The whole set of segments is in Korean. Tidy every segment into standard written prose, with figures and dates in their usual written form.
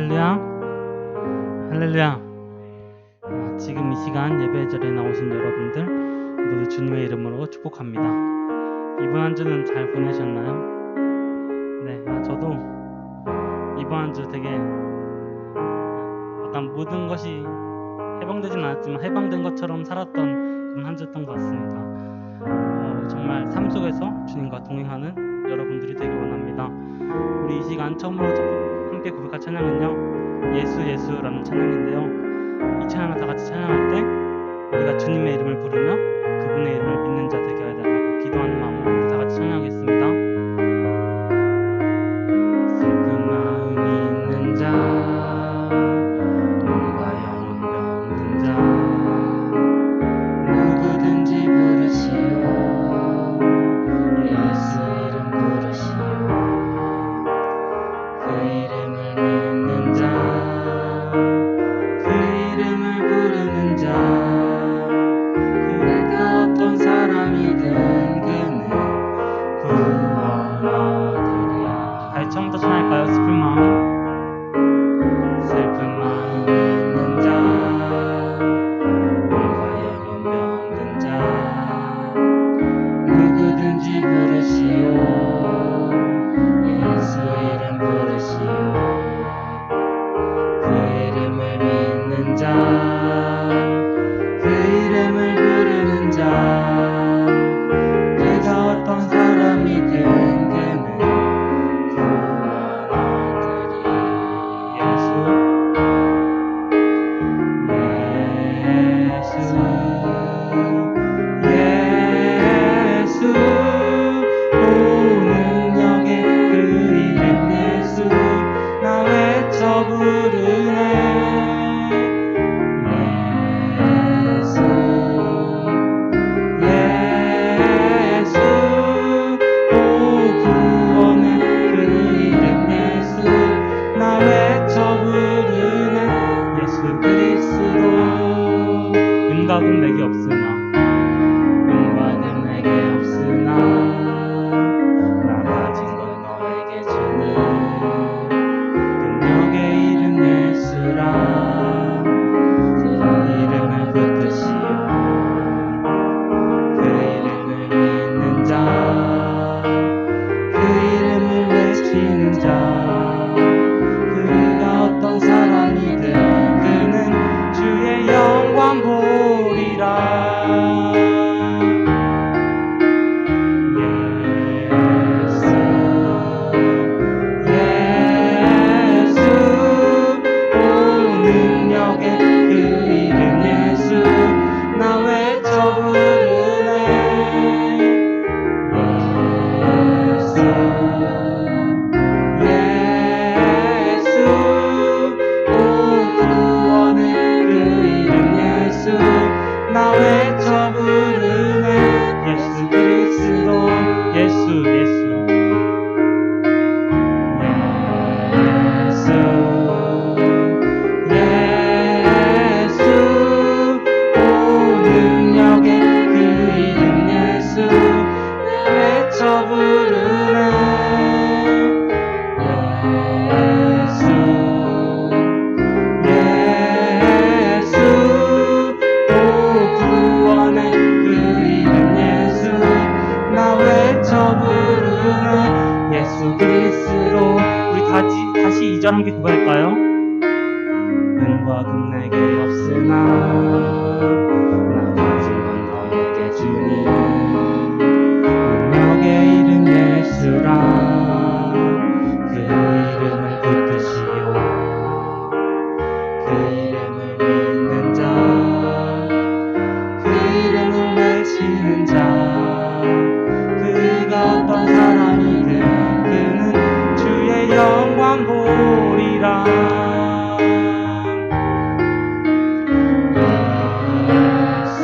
할렐루야, 할렐루야. 지금 이 시간 예배 자리에 나오신 여러분들 모두 주님의 이름으로 축복합니다. 이번 한 주는 잘 보내셨나요? 네, 저도 이번 한 주 되게 약간 모든 것이 해방되진 않았지만 해방된 것처럼 살았던 그런 한 주였던 것 같습니다. 정말 삶 속에서 주님과 동행하는 여러분들이 되길 원합니다. 우리 이 시간 처음으로 함께 고백할 찬양은요, 예수 예수라는 찬양인데요, 이 찬양을 다 같이 찬양할 때 우리가 주님의 이름을 부르며 그분의 이름을 믿는 자 되게 해달라고 기도하는 마음으로 우리 다 같이 찬양하겠습니다. 슬픈 마음이 있는 자, 몸과 영혼 병든 자, 누구든지 부르시오. 예수 이름 부르시오. 그 이름을 믿는 자, 그 이름을 부르는 자, 그가 어떤 사람이든 그는 구원 얻으리라. 다시 처음부터 찬양할까요? 슬픈 마음. 슬픈 마음 있는 자, 몸과 영혼 병든 자, 누구든지 부르시오. 예수 이름 부르시오. 그 이름을 믿는 자, 그 이름을 부르는 자, 그가 어떤 사람이든 그는 구원 얻으리. 예수 예수 능력의 그 이름 예수, 나 외쳐 부르네. 예수 예수 구원의 그 이름 예수, 나 외쳐 부르네. 예수 그리스도. 은과 금 내게 없으나, 은과 금 내게 없으나, 나 가진 건 너에게 주는 능력의 이름 예수라. 그 이름을 붙드시오. 그 이름을 믿는 자, 그 이름을 외치는 자, 그가 어떤 사람이든 그는 주의 영광 보리라. 나 외쳐 부르네. 예수 그리스도. 예수 예수 예수 능력의 그 이름 예수, 나 외쳐 부르네. 구원의 그 이름 예수, 나 외쳐 부르네. 예수 그리스도. 우리 다시 2절 함께 고백할까요? 은과 금 내게 없으나, 나 가진 건 너에게 주니 능력의 이름 예수라. 그 이름을 붙드시오. 그 이름을 믿는 자, 그 이름을 외치는 자, 그가 어떤 사람이든 그는 주의 영광 보리라. 예수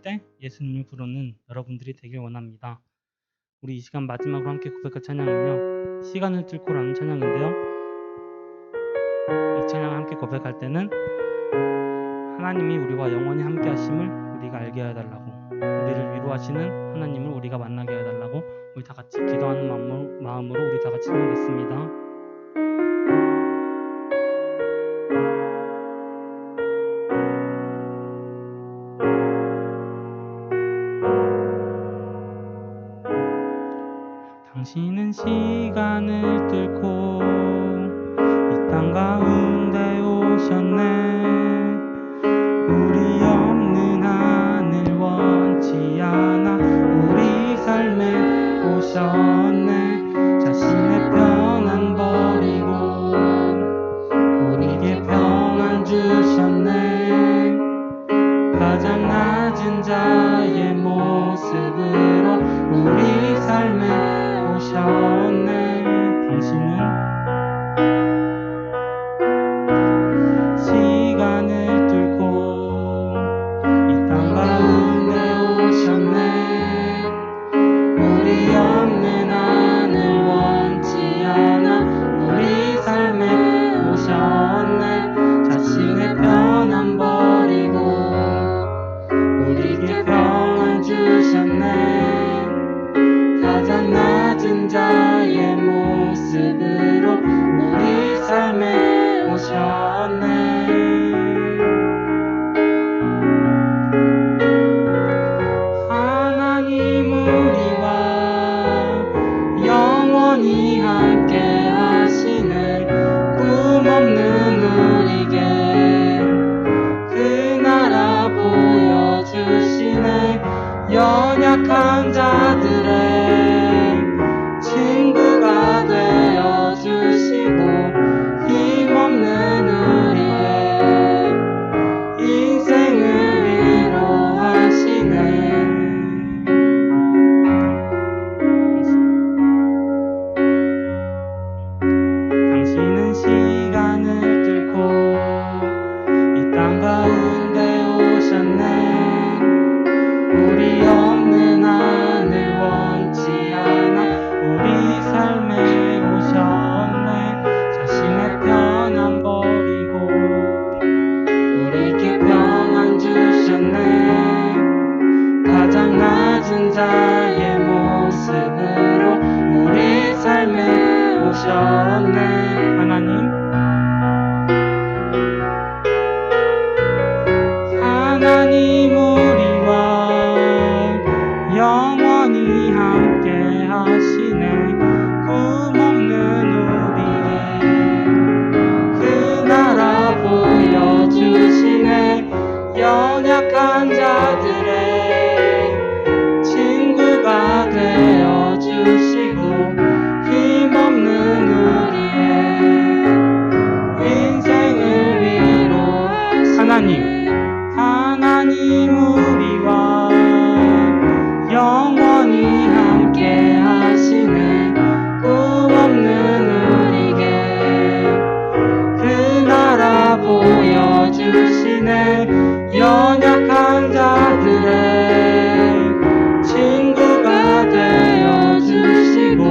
때 예수님을 부르는 여러분들이 되길 원합니다. 우리 이 시간 마지막으로 함께 고백할 찬양은요, 시간을 뚫고라는 찬양인데요, 이 찬양을 함께 고백할 때는 하나님이 우리와 영원히 함께 하심을 우리가 알게 해달라고, 우리를 위로하시는 하나님을 우리가 만나게 해달라고 우리 다 같이 기도하는 마음으로 우리 다 같이 찬양하겠습니다. 당신은 시간을 뚫고 이 땅 가운데 오셨네. 우리 없는 하늘 원치 않아 우리 삶에 오셨네. 자신의 평안 버리고 우리에게 평안 주셨네. 가장 낮은 자의 모습으로 우리 삶에 오셨네. 당신은 시간을 뚫고 이 땅 가운데 오셨네. 우리 없는 하늘 원치 않아 우리 삶에 오셨네. 자신의 평안 버리고 우리에게 평안 주셨네. 가장 낮은 자의 모습으로 우리 삶에 오셨네. 하나님 우리와 영원히 함께 하시네. 꿈없는 우리에게 그 나라 보여주시네. 연약한 자들의 친구가 되어주시고 힘없는 우리의 인생을 위로하시네. 당신은 시간을 뚫고 이 땅 가운데 오셨네. 우리 없는 하늘 원치 않아 우리 삶에 오셨네. 자신의 평안 버리고 우리에게 평안 주셨네. 가장 낮은 자의 모습으로 우리 삶에 오셨네. 하나님 우리와 영원히 함께 하시네. 꿈없는 우리의 그 나라 보여주시네. 연약한 자들의 친구가 되어주시고 힘없는 우리의 인생을 위로하시네. 하나님 우리와 영원히 함께 하시네. 꿈없는 우리에게 그 나라 보여주시네. 연약한 자들의 친구가 되어주시고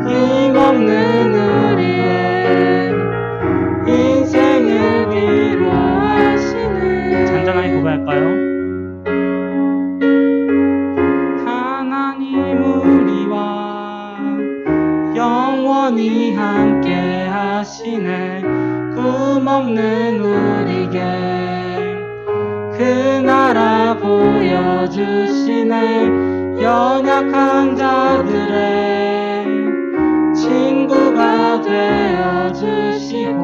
힘없는 우리의 인생을 위로하시네. 잔잔하게 고백할까요? 하나님 우리와 영원히 함께 하시네. 꿈없는 우리에게 그 나라 보여주시네. 연약한 자들의 친구가 되어주시고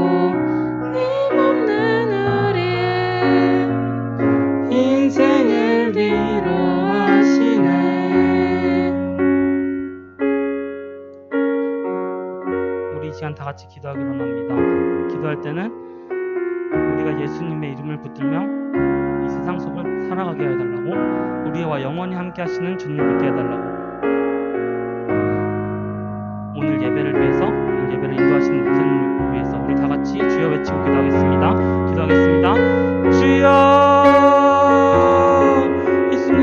힘없는 우리의 인생을 위로하시네. 우리 이 시간 다 같이 기도하기로 합니다. 기도할 때는 우리가 예수님의 이름을 붙들며 이 세상 속을 살아가게 해달라고, 우리와 영원히 함께 하시는 주님을 믿게 해달라고, 오늘 예배를 위해서, 오늘 예배를 인도하시는 목사님을 위해서 우리 다 같이 주여 외치고 기도하겠습니다. 주여, 예수님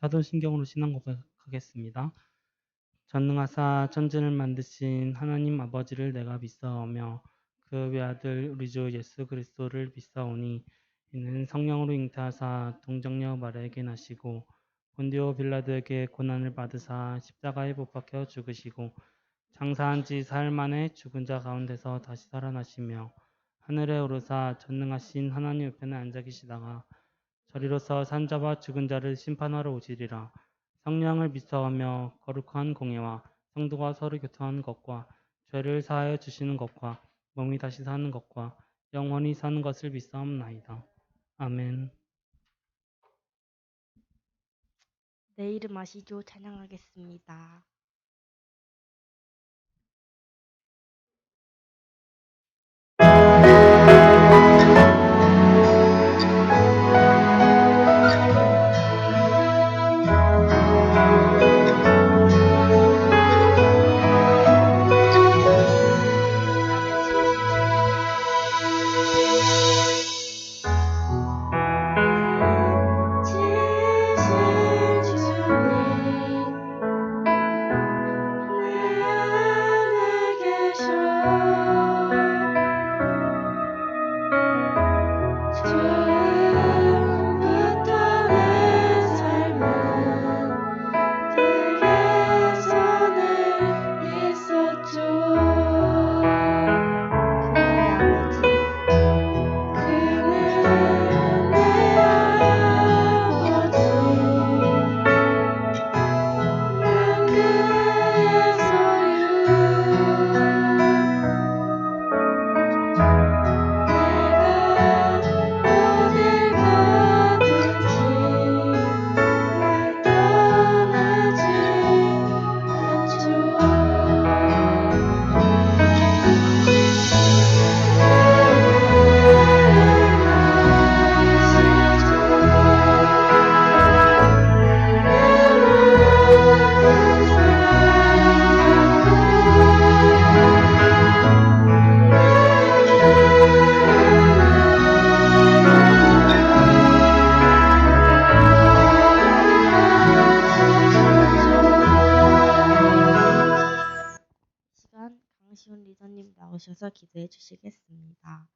사도신경으로 신앙 고백하겠습니다. 전능하사 천지를 만드신 하나님 아버지를 내가 믿사오며 그 외아들 우리 주 예수 그리스도를 믿사오니 이는 성령으로 잉태하사 동정녀 마리아에게 나시고 본디오 빌라도에게 고난을 받으사 십자가에 못 박혀 죽으시고 장사한 지 사흘 만에 죽은 자 가운데서 다시 살아나시며 하늘에 오르사 전능하신 하나님 우편에 앉아 계시다가 저리로서 산자와 죽은 자를 심판하러 오시리라. 성령을 믿사오며 거룩한 공예와 성도가 서로 교통하는 것과 죄를 사하여 주시는 것과 몸이 다시 사는 것과 영원히 사는 것을 믿사옵나이다. 아멘. 내 이름 아시죠? 찬양하겠습니다. 시간 강시훈 리더님 나오셔서 기도해 주시겠습니다.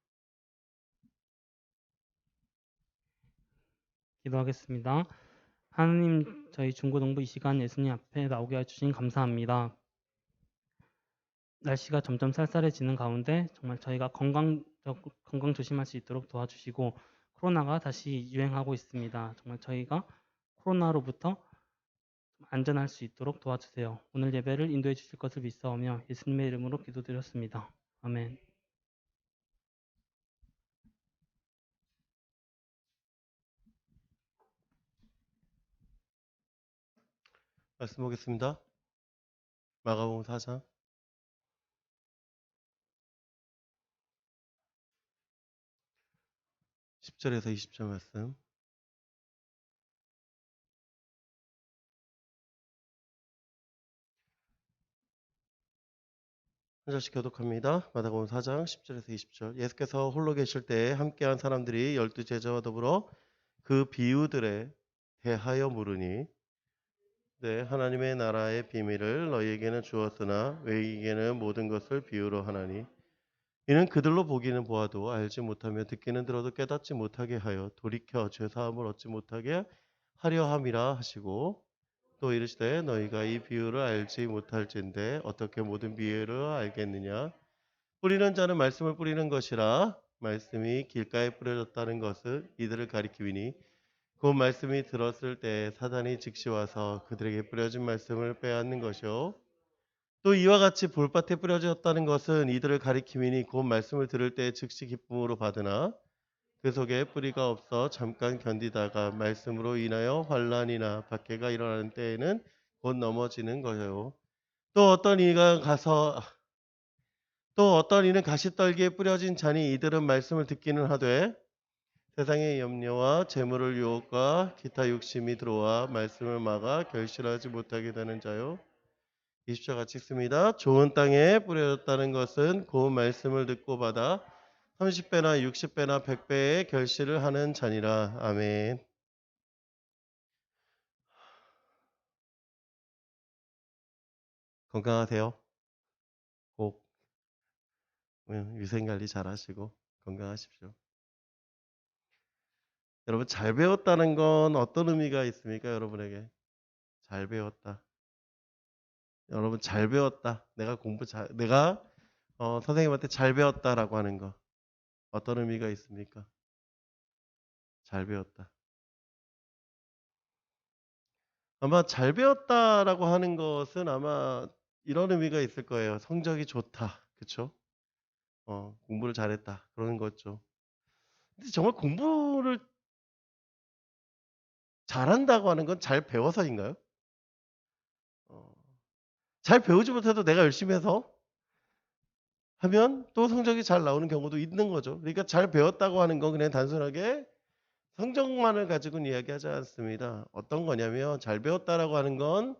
기도하겠습니다. 하나님, 저희 중고등부 이 시간 예수님 앞에 나오게 해주신 감사합니다. 날씨가 점점 쌀쌀해지는 가운데 정말 저희가 건강 조심할 수 있도록 도와주시고 코로나가 다시 유행하고 있습니다. 정말 저희가 코로나로부터 안전할 수 있도록 도와주세요. 오늘 예배를 인도해 주실 것을 믿사오며 예수님의 이름으로 기도드렸습니다. 아멘. 말씀 보겠습니다. 마가복음 4장 10절에서 20절 말씀. 한 절씩 교독합니다. 마가복음 4장 10절에서 20절. 예수께서 홀로 계실 때에 함께한 사람들이 12제자와 더불어 그 비유들에 대하여 물으니 네, 하나님의 나라의 비밀을 너희에게는 주었으나 외에게는 모든 것을 비유로 하나니 이는 그들로 보기는 보아도 알지 못하며 듣기는 들어도 깨닫지 못하게 하여 돌이켜 죄사함을 얻지 못하게 하려 함이라 하시고 또 이르시되 너희가 이 비유를 알지 못할진데 어떻게 모든 비유를 알겠느냐. 뿌리는 자는 말씀을 뿌리는 것이라. 말씀이 길가에 뿌려졌다는 것은 이들을 가리키니 그 말씀이 들었을 때 사단이 즉시 와서 그들에게 뿌려진 말씀을 빼앗는 것이요. 또 이와 같이 볼밭에 뿌려졌다는 것은 이들을 가리키니 그 말씀을 들을 때 즉시 기쁨으로 받으나 그 속에 뿌리가 없어 잠깐 견디다가 말씀으로 인하여 환난이나 박해가 일어나는 때에는 곧 넘어지는 거예요. 또 어떤 이는 가시떨기에 뿌려진 자니 이들은 말씀을 듣기는 하되 세상의 염려와 재물을 유혹과 기타 욕심이 들어와 말씀을 막아 결실하지 못하게 되는 자요. 20절 같이 읽습니다. 좋은 땅에 뿌려졌다는 것은 고운 말씀을 듣고 받아 30배나 60배나 100배의 결실을 하는 자니라. 아멘. 건강하세요. 꼭 위생관리 잘 하시고 건강하십시오. 여러분, 잘 배웠다는 건 어떤 의미가 있습니까? 여러분에게 잘 배웠다. 여러분, 잘 배웠다. 내가 선생님한테 잘 배웠다라고 하는 거 어떤 의미가 있습니까? 잘 배웠다. 아마 잘 배웠다라고 하는 것은 아마 이런 의미가 있을 거예요. 성적이 좋다. 그쵸? 공부를 잘했다. 그러는 거죠. 근데 정말 공부를 잘한다고 하는 건 잘 배워서인가요? 잘 배우지 못해도 내가 열심히 해서 하면 또 성적이 잘 나오는 경우도 있는 거죠. 그러니까 잘 배웠다고 하는 건 그냥 단순하게 성적만을 가지고는 이야기하지 않습니다. 어떤 거냐면 잘 배웠다라고 하는 건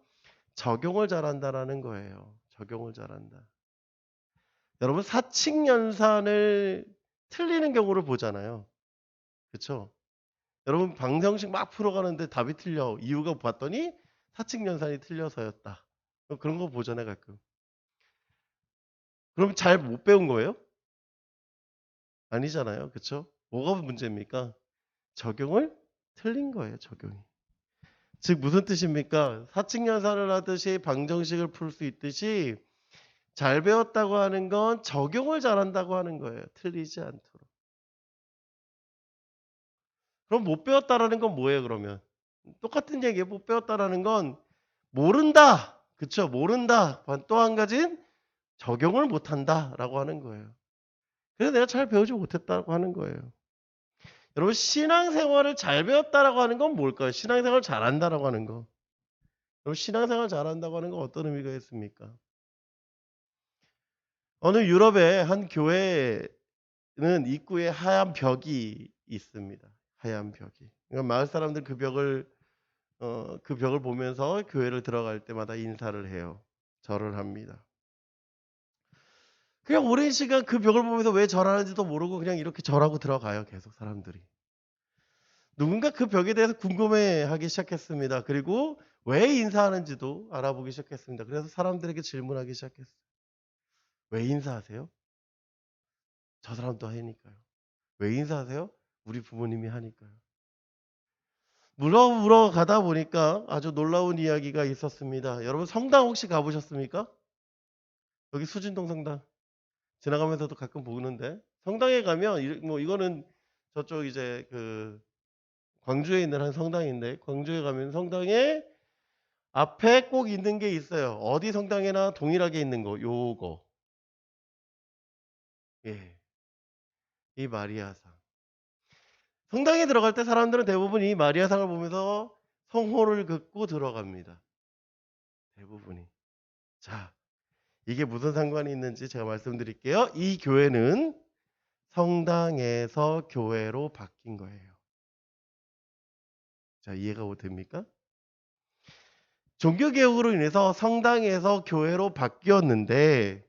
적용을 잘한다라는 거예요. 적용을 잘한다. 여러분, 사칙연산을 틀리는 경우를 보잖아요. 그렇죠? 여러분, 방정식 막 풀어가는데 답이 틀려. 이유가 봤더니 사칙연산이 틀려서였다. 그런 거 보잖아요, 가끔. 그럼 잘 못 배운 거예요? 아니잖아요. 그렇죠? 뭐가 문제입니까? 적용을 틀린 거예요, 적용이. 즉 무슨 뜻입니까? 사칙연산을 하듯이 방정식을 풀 수 있듯이 잘 배웠다고 하는 건 적용을 잘한다고 하는 거예요. 틀리지 않도록. 그럼 못 배웠다라는 건 뭐예요, 그러면? 똑같은 얘기예요. 못 배웠다라는 건 모른다. 그쵸? 모른다. 또 한 가지는 적용을 못한다라고 하는 거예요. 그래서 내가 잘 배우지 못했다고 하는 거예요. 여러분, 신앙생활을 잘 배웠다라고 하는 건 뭘까요? 신앙생활을 잘한다라고 하는 거. 여러분, 신앙생활 잘한다고 하는 건 어떤 의미가 있습니까? 어느 유럽의 한 교회는 입구에 하얀 벽이 있습니다. 하얀 벽이. 그러니까 마을 사람들 그 벽을 보면서 교회를 들어갈 때마다 인사를 해요. 절을 합니다. 그냥 오랜 시간 그 벽을 보면서 왜 절하는지도 모르고 그냥 이렇게 절하고 들어가요. 계속 사람들이. 누군가 그 벽에 대해서 궁금해하기 시작했습니다. 그리고 왜 인사하는지도 알아보기 시작했습니다. 그래서 사람들에게 질문하기 시작했어요. 왜 인사하세요? 저 사람도 하니까요. 왜 인사하세요? 우리 부모님이 하니까요. 물어 가다 보니까 아주 놀라운 이야기가 있었습니다. 여러분, 성당 혹시 가보셨습니까? 여기 수진동 성당 지나가면서도 가끔 보는데, 성당에 가면 이거는 저쪽 이제 그 광주에 있는 한 성당인데, 광주에 가면 성당에 앞에 꼭 있는 게 있어요. 어디 성당에나 동일하게 있는 거, 요거. 예, 이 마리아상. 성당에 들어갈 때 사람들은 대부분 이 마리아상을 보면서 성호를 긋고 들어갑니다. 대부분이. 자, 이게 무슨 상관이 있는지 제가 말씀드릴게요. 이 교회는 성당에서 교회로 바뀐 거예요. 자, 이해가 됩니까? 종교개혁으로 인해서 성당에서 교회로 바뀌었는데,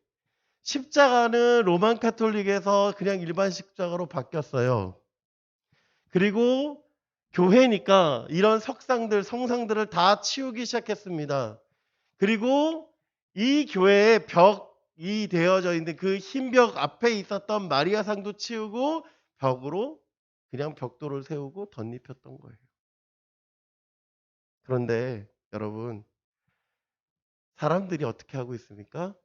십자가는 로만 카톨릭에서 그냥 일반 십자가로 바뀌었어요. 그리고 교회니까 이런 성상들을 다 치우기 시작했습니다. 그리고 이 교회에 벽이 되어져 있는 그 흰 벽 앞에 있었던 마리아상도 치우고 벽으로 그냥 벽돌을 세우고 덧입혔던 거예요. 그런데 여러분, 사람들이 어떻게 하고 있습니까?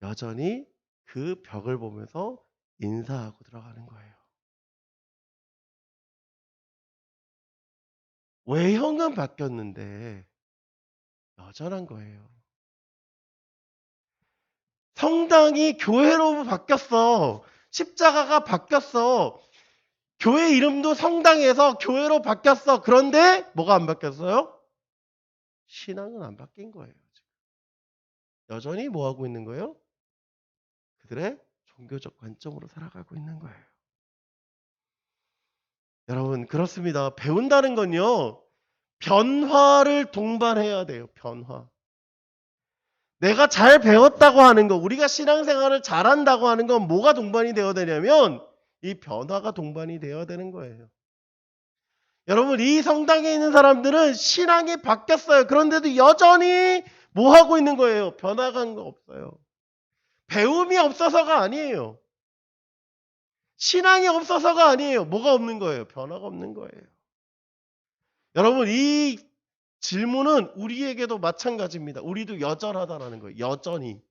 여전히 그 벽을 보면서 인사하고 들어가는 거예요. 외형은 바뀌었는데 여전한 거예요. 성당이 교회로 바뀌었어. 십자가가 바뀌었어. 교회 이름도 성당에서 교회로 바뀌었어. 그런데 뭐가 안 바뀌었어요? 신앙은 안 바뀐 거예요. 지금. 여전히 뭐 하고 있는 거예요? 그들의 종교적 관점으로 살아가고 있는 거예요. 여러분, 그렇습니다. 배운다는 건요, 변화를 동반해야 돼요. 변화. 내가 잘 배웠다고 하는 거, 우리가 신앙생활을 잘한다고 하는 건 뭐가 동반이 되어야 되냐면 이 변화가 동반이 되어야 되는 거예요. 여러분, 이 성당에 있는 사람들은 신앙이 바뀌었어요. 그런데도 여전히 뭐 하고 있는 거예요? 변화간 거 없어요. 배움이 없어서가 아니에요. 신앙이 없어서가 아니에요. 뭐가 없는 거예요? 변화가 없는 거예요. 여러분, 이 질문은 우리에게도 마찬가지입니다. 우리도 여전하다라는 거예요. 여전히.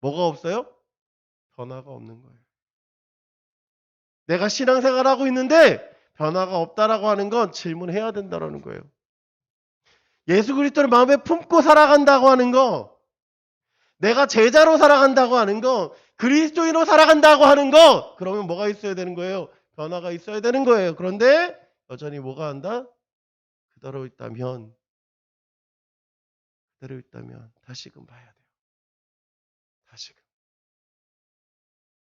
뭐가 없어요? 변화가 없는 거예요. 내가 신앙생활하고 있는데 변화가 없다라고 하는 건 질문해야 된다라는 거예요. 예수 그리스도를 마음에 품고 살아간다고 하는 거, 내가 제자로 살아간다고 하는 거, 그리스도인으로 살아간다고 하는 거, 그러면 뭐가 있어야 되는 거예요? 변화가 있어야 되는 거예요. 그런데 여전히 뭐가 한다? 그대로 있다면 다시금 봐야 돼요. 다시금.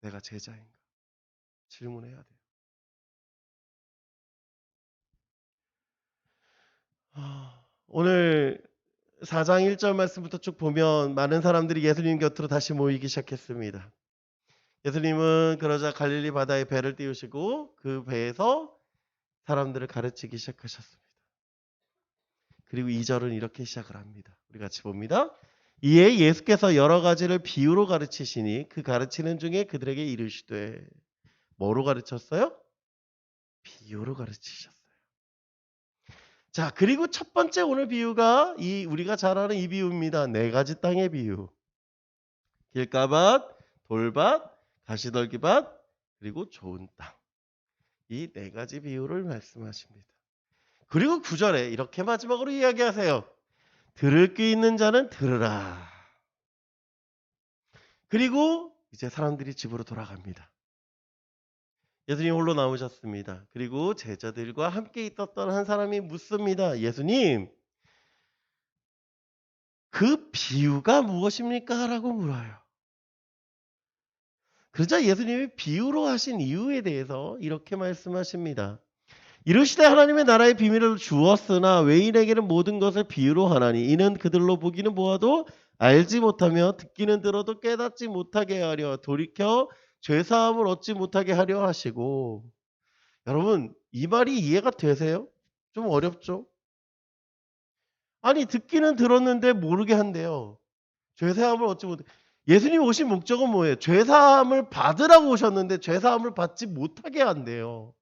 내가 제자인가? 질문해야 돼요. 오늘 4장 1절 말씀부터 쭉 보면 많은 사람들이 예수님 곁으로 다시 모이기 시작했습니다. 예수님은 그러자 갈릴리 바다에 배를 띄우시고 그 배에서 사람들을 가르치기 시작하셨습니다. 그리고 2절은 이렇게 시작을 합니다. 우리 같이 봅니다. 이에 예수께서 여러 가지를 비유로 가르치시니 그 가르치는 중에 그들에게 이르시되, 뭐로 가르쳤어요? 비유로 가르치셨어요. 자, 그리고 첫 번째 오늘 비유가 우리가 잘 아는 이 비유입니다. 4가지 땅의 비유. 길가밭, 돌밭, 가시떨기밭, 그리고 좋은 땅. 이 4가지 비유를 말씀하십니다. 그리고 9절에 이렇게 마지막으로 이야기하세요. 들을 귀 있는 자는 들으라. 그리고 이제 사람들이 집으로 돌아갑니다. 예수님 홀로 남으셨습니다. 그리고 제자들과 함께 있었던 한 사람이 묻습니다. 예수님, 그 비유가 무엇입니까? 라고 물어요. 그러자 예수님이 비유로 하신 이유에 대해서 이렇게 말씀하십니다. 이르시되 하나님의 나라의 비밀을 주었으나 외인에게는 모든 것을 비유로 하나니 이는 그들로 보기는 보아도 알지 못하며 듣기는 들어도 깨닫지 못하게 하려 돌이켜 죄사함을 얻지 못하게 하려 하시고. 여러분, 이 말이 이해가 되세요? 좀 어렵죠? 아니, 듣기는 들었는데 모르게 한대요. 죄사함을 얻지 못해. 예수님 오신 목적은 뭐예요? 죄사함을 받으라고 오셨는데 죄사함을 받지 못하게 한대요.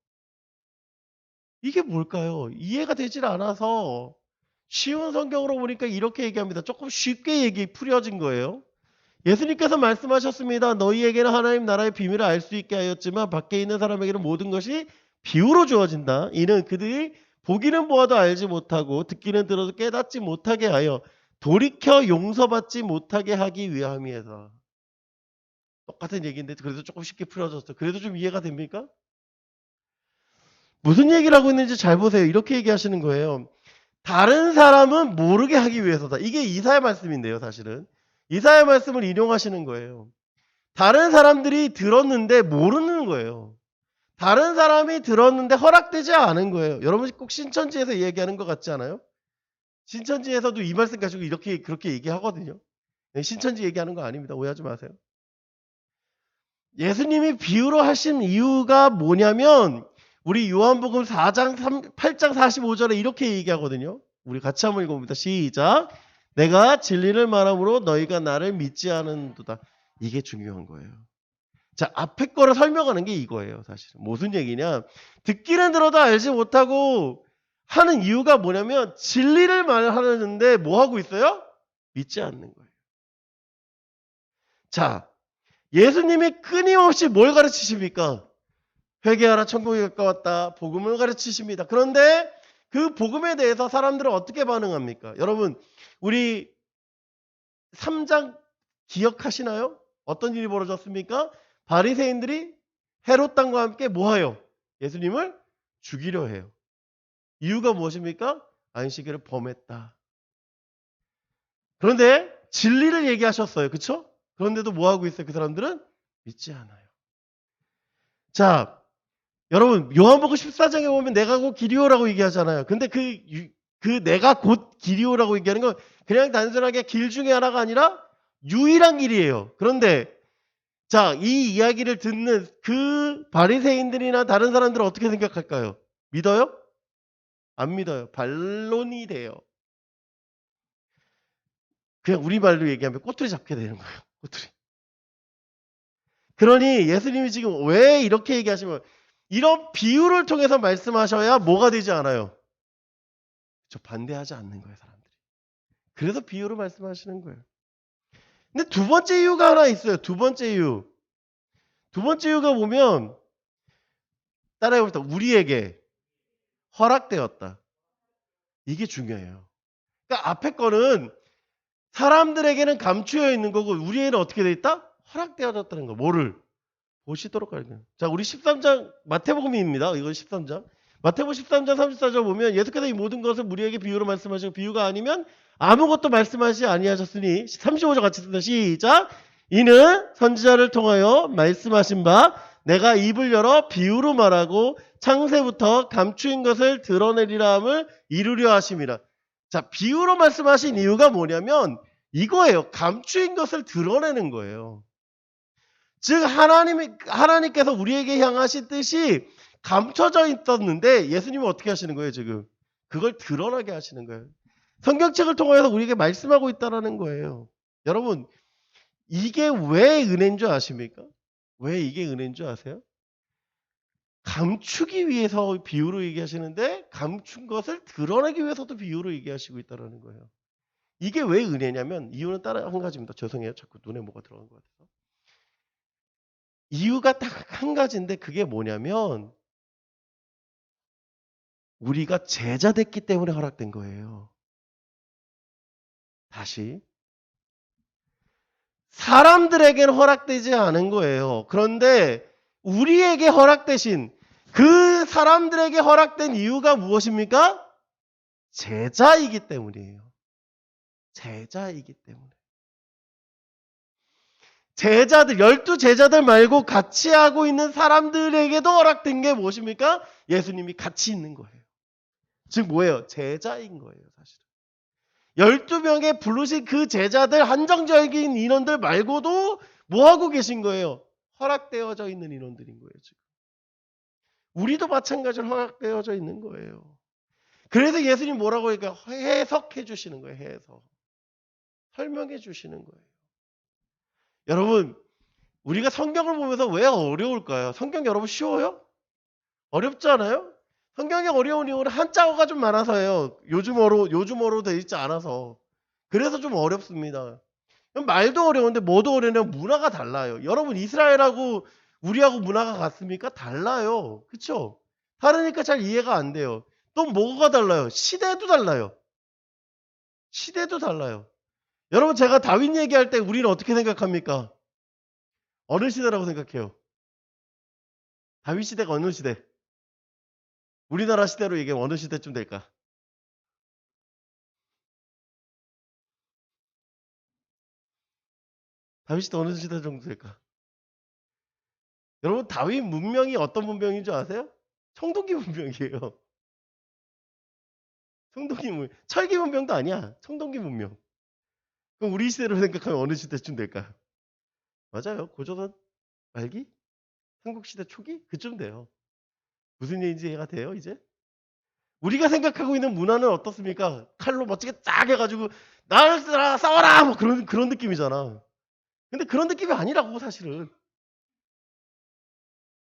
이게 뭘까요? 이해가 되질 않아서 쉬운 성경으로 보니까 이렇게 얘기합니다. 조금 쉽게 풀어진 거예요. 예수님께서 말씀하셨습니다. 너희에게는 하나님 나라의 비밀을 알 수 있게 하였지만 밖에 있는 사람에게는 모든 것이 비유로 주어진다. 이는 그들이 보기는 보아도 알지 못하고 듣기는 들어도 깨닫지 못하게 하여 돌이켜 용서받지 못하게 하기 위함이어서. 똑같은 얘기인데 그래도 조금 쉽게 풀어졌어요. 그래도 좀 이해가 됩니까? 무슨 얘기를 하고 있는지 잘 보세요. 이렇게 얘기하시는 거예요. 다른 사람은 모르게 하기 위해서다. 이게 이사야 말씀인데요, 사실은. 이사야 말씀을 인용하시는 거예요. 다른 사람들이 들었는데 모르는 거예요. 다른 사람이 들었는데 허락되지 않은 거예요. 여러분 꼭 신천지에서 얘기하는 것 같지 않아요? 신천지에서도 이 말씀 가지고 그렇게 얘기하거든요. 신천지 얘기하는 거 아닙니다. 오해하지 마세요. 예수님이 비유로 하신 이유가 뭐냐면 우리 요한복음 8장 45절에 이렇게 얘기하거든요. 우리 같이 한번 읽어봅니다. 시작. 내가 진리를 말함으로 너희가 나를 믿지 않는도다. 이게 중요한 거예요. 자, 앞에 거를 설명하는 게 이거예요. 사실은 무슨 얘기냐. 듣기는 들어도 알지 못하고 하는 이유가 뭐냐면 진리를 말하는데 뭐 하고 있어요? 믿지 않는 거예요. 자, 예수님이 끊임없이 뭘 가르치십니까? 회개하라, 천국이 가까웠다. 복음을 가르치십니다. 그런데 그 복음에 대해서 사람들은 어떻게 반응합니까? 여러분, 우리 3장 기억하시나요? 어떤 일이 벌어졌습니까? 바리새인들이 헤롯 당과 함께 뭐해요? 예수님을 죽이려 해요. 이유가 무엇입니까? 안식일을 범했다. 그런데 진리를 얘기하셨어요. 그렇죠? 그런데도 뭐 하고 있어요? 그 사람들은 믿지 않아요. 자, 여러분 요한복음 14장에 보면 내가 곧 길이오라고 얘기하잖아요. 근데 그 내가 곧 길이오라고 얘기하는 건 그냥 단순하게 길 중에 하나가 아니라 유일한 길이에요. 그런데 자, 이 이야기를 듣는 그 바리새인들이나 다른 사람들은 어떻게 생각할까요? 믿어요? 안 믿어요. 반론이 돼요. 그냥 우리말로 얘기하면 꼬투리 잡게 되는 거예요. 꼬투리. 그러니 예수님이 지금 왜 이렇게 얘기하시면 이런 비유를 통해서 말씀하셔야 뭐가 되지 않아요? 저 반대하지 않는 거예요, 사람들이. 그래서 비유로 말씀하시는 거예요. 근데 두 번째 이유가 하나 있어요. 두 번째 이유. 두 번째 이유가 보면 따라해봅시다. 우리에게 허락되었다. 이게 중요해요. 그러니까 앞에 거는 사람들에게는 감추어 있는 거고 우리에게는 어떻게 돼 있다? 허락되어졌다는 거. 뭐를? 보시도록 할게요. 자, 우리 13장 마태복음입니다. 이건 13장. 마태복음 13장 34절 보면 예수께서 이 모든 것을 우리에게 비유로 말씀하시고 비유가 아니면 아무것도 말씀하시지 아니하셨으니 35절 같이 쓴다. 시작. 이는 선지자를 통하여 말씀하신 바 내가 입을 열어 비유로 말하고 창세부터 감추인 것을 드러내리라 함을 이루려 하심이라. 자, 비유로 말씀하신 이유가 뭐냐면 이거예요. 감추인 것을 드러내는 거예요. 즉 하나님께서 우리에게 향하신 뜻이 감춰져 있었는데 예수님은 어떻게 하시는 거예요 지금? 그걸 드러나게 하시는 거예요. 성경책을 통해서 우리에게 말씀하고 있다는 거예요. 여러분 이게 왜 은혜인 줄 아십니까? 왜 이게 은혜인 줄 아세요? 감추기 위해서 비유로 얘기하시는데 감춘 것을 드러내기 위해서도 비유로 얘기하시고 있다는 거예요. 이게 왜 은혜냐면 이유는 따로 한 가지입니다. 죄송해요. 자꾸 눈에 뭐가 들어간 것 같아서. 이유가 딱 한 가지인데 그게 뭐냐면 우리가 제자 됐기 때문에 허락된 거예요. 다시. 사람들에게는 허락되지 않은 거예요. 그런데 우리에게 허락되신 그 사람들에게 허락된 이유가 무엇입니까? 제자이기 때문이에요. 제자이기 때문에. 제자들, 12제자들 말고 같이 하고 있는 사람들에게도 허락된 게 무엇입니까? 예수님이 같이 있는 거예요. 즉 뭐예요? 제자인 거예요, 사실은. 12명의 부르신 그 제자들, 한정적인 인원들 말고도 뭐 하고 계신 거예요? 허락되어져 있는 인원들인 거예요, 지금. 우리도 마찬가지로 허락되어져 있는 거예요. 그래서 예수님 뭐라고 하니까 해석해 주시는 거예요, 해석. 설명해 주시는 거예요. 여러분, 우리가 성경을 보면서 왜 어려울까요? 성경 여러분 쉬워요? 어렵지 않아요? 성경이 어려운 이유는 한자어가 좀 많아서예요. 요즘어로 되어 있지 않아서. 그래서 좀 어렵습니다. 말도 어려운데 뭐도 어려우냐면 문화가 달라요. 여러분 이스라엘하고 우리하고 문화가 같습니까? 달라요. 그렇죠? 다르니까 잘 이해가 안 돼요. 또 뭐가 달라요? 시대도 달라요. 시대도 달라요. 여러분 제가 다윗 얘기할 때 우리는 어떻게 생각합니까? 어느 시대라고 생각해요? 다윗 시대가 어느 시대? 우리나라 시대로 얘기하면 어느 시대쯤 될까? 다윗 시대 어느 시대 정도 될까? 여러분 다윗 문명이 어떤 문명인 줄 아세요? 청동기 문명이에요. 청동기 문명. 철기 문명도 아니야. 청동기 문명. 그럼 우리 시대로 생각하면 어느 시대쯤 될까요? 맞아요. 고조선 말기? 삼국시대 초기? 그쯤 돼요. 무슨 얘기인지 이해가 돼요 이제? 우리가 생각하고 있는 문화는 어떻습니까? 칼로 멋지게 쫙 해가지고 나를 싸워라 뭐 그런 느낌이잖아. 근데 그런 느낌이 아니라고 사실은.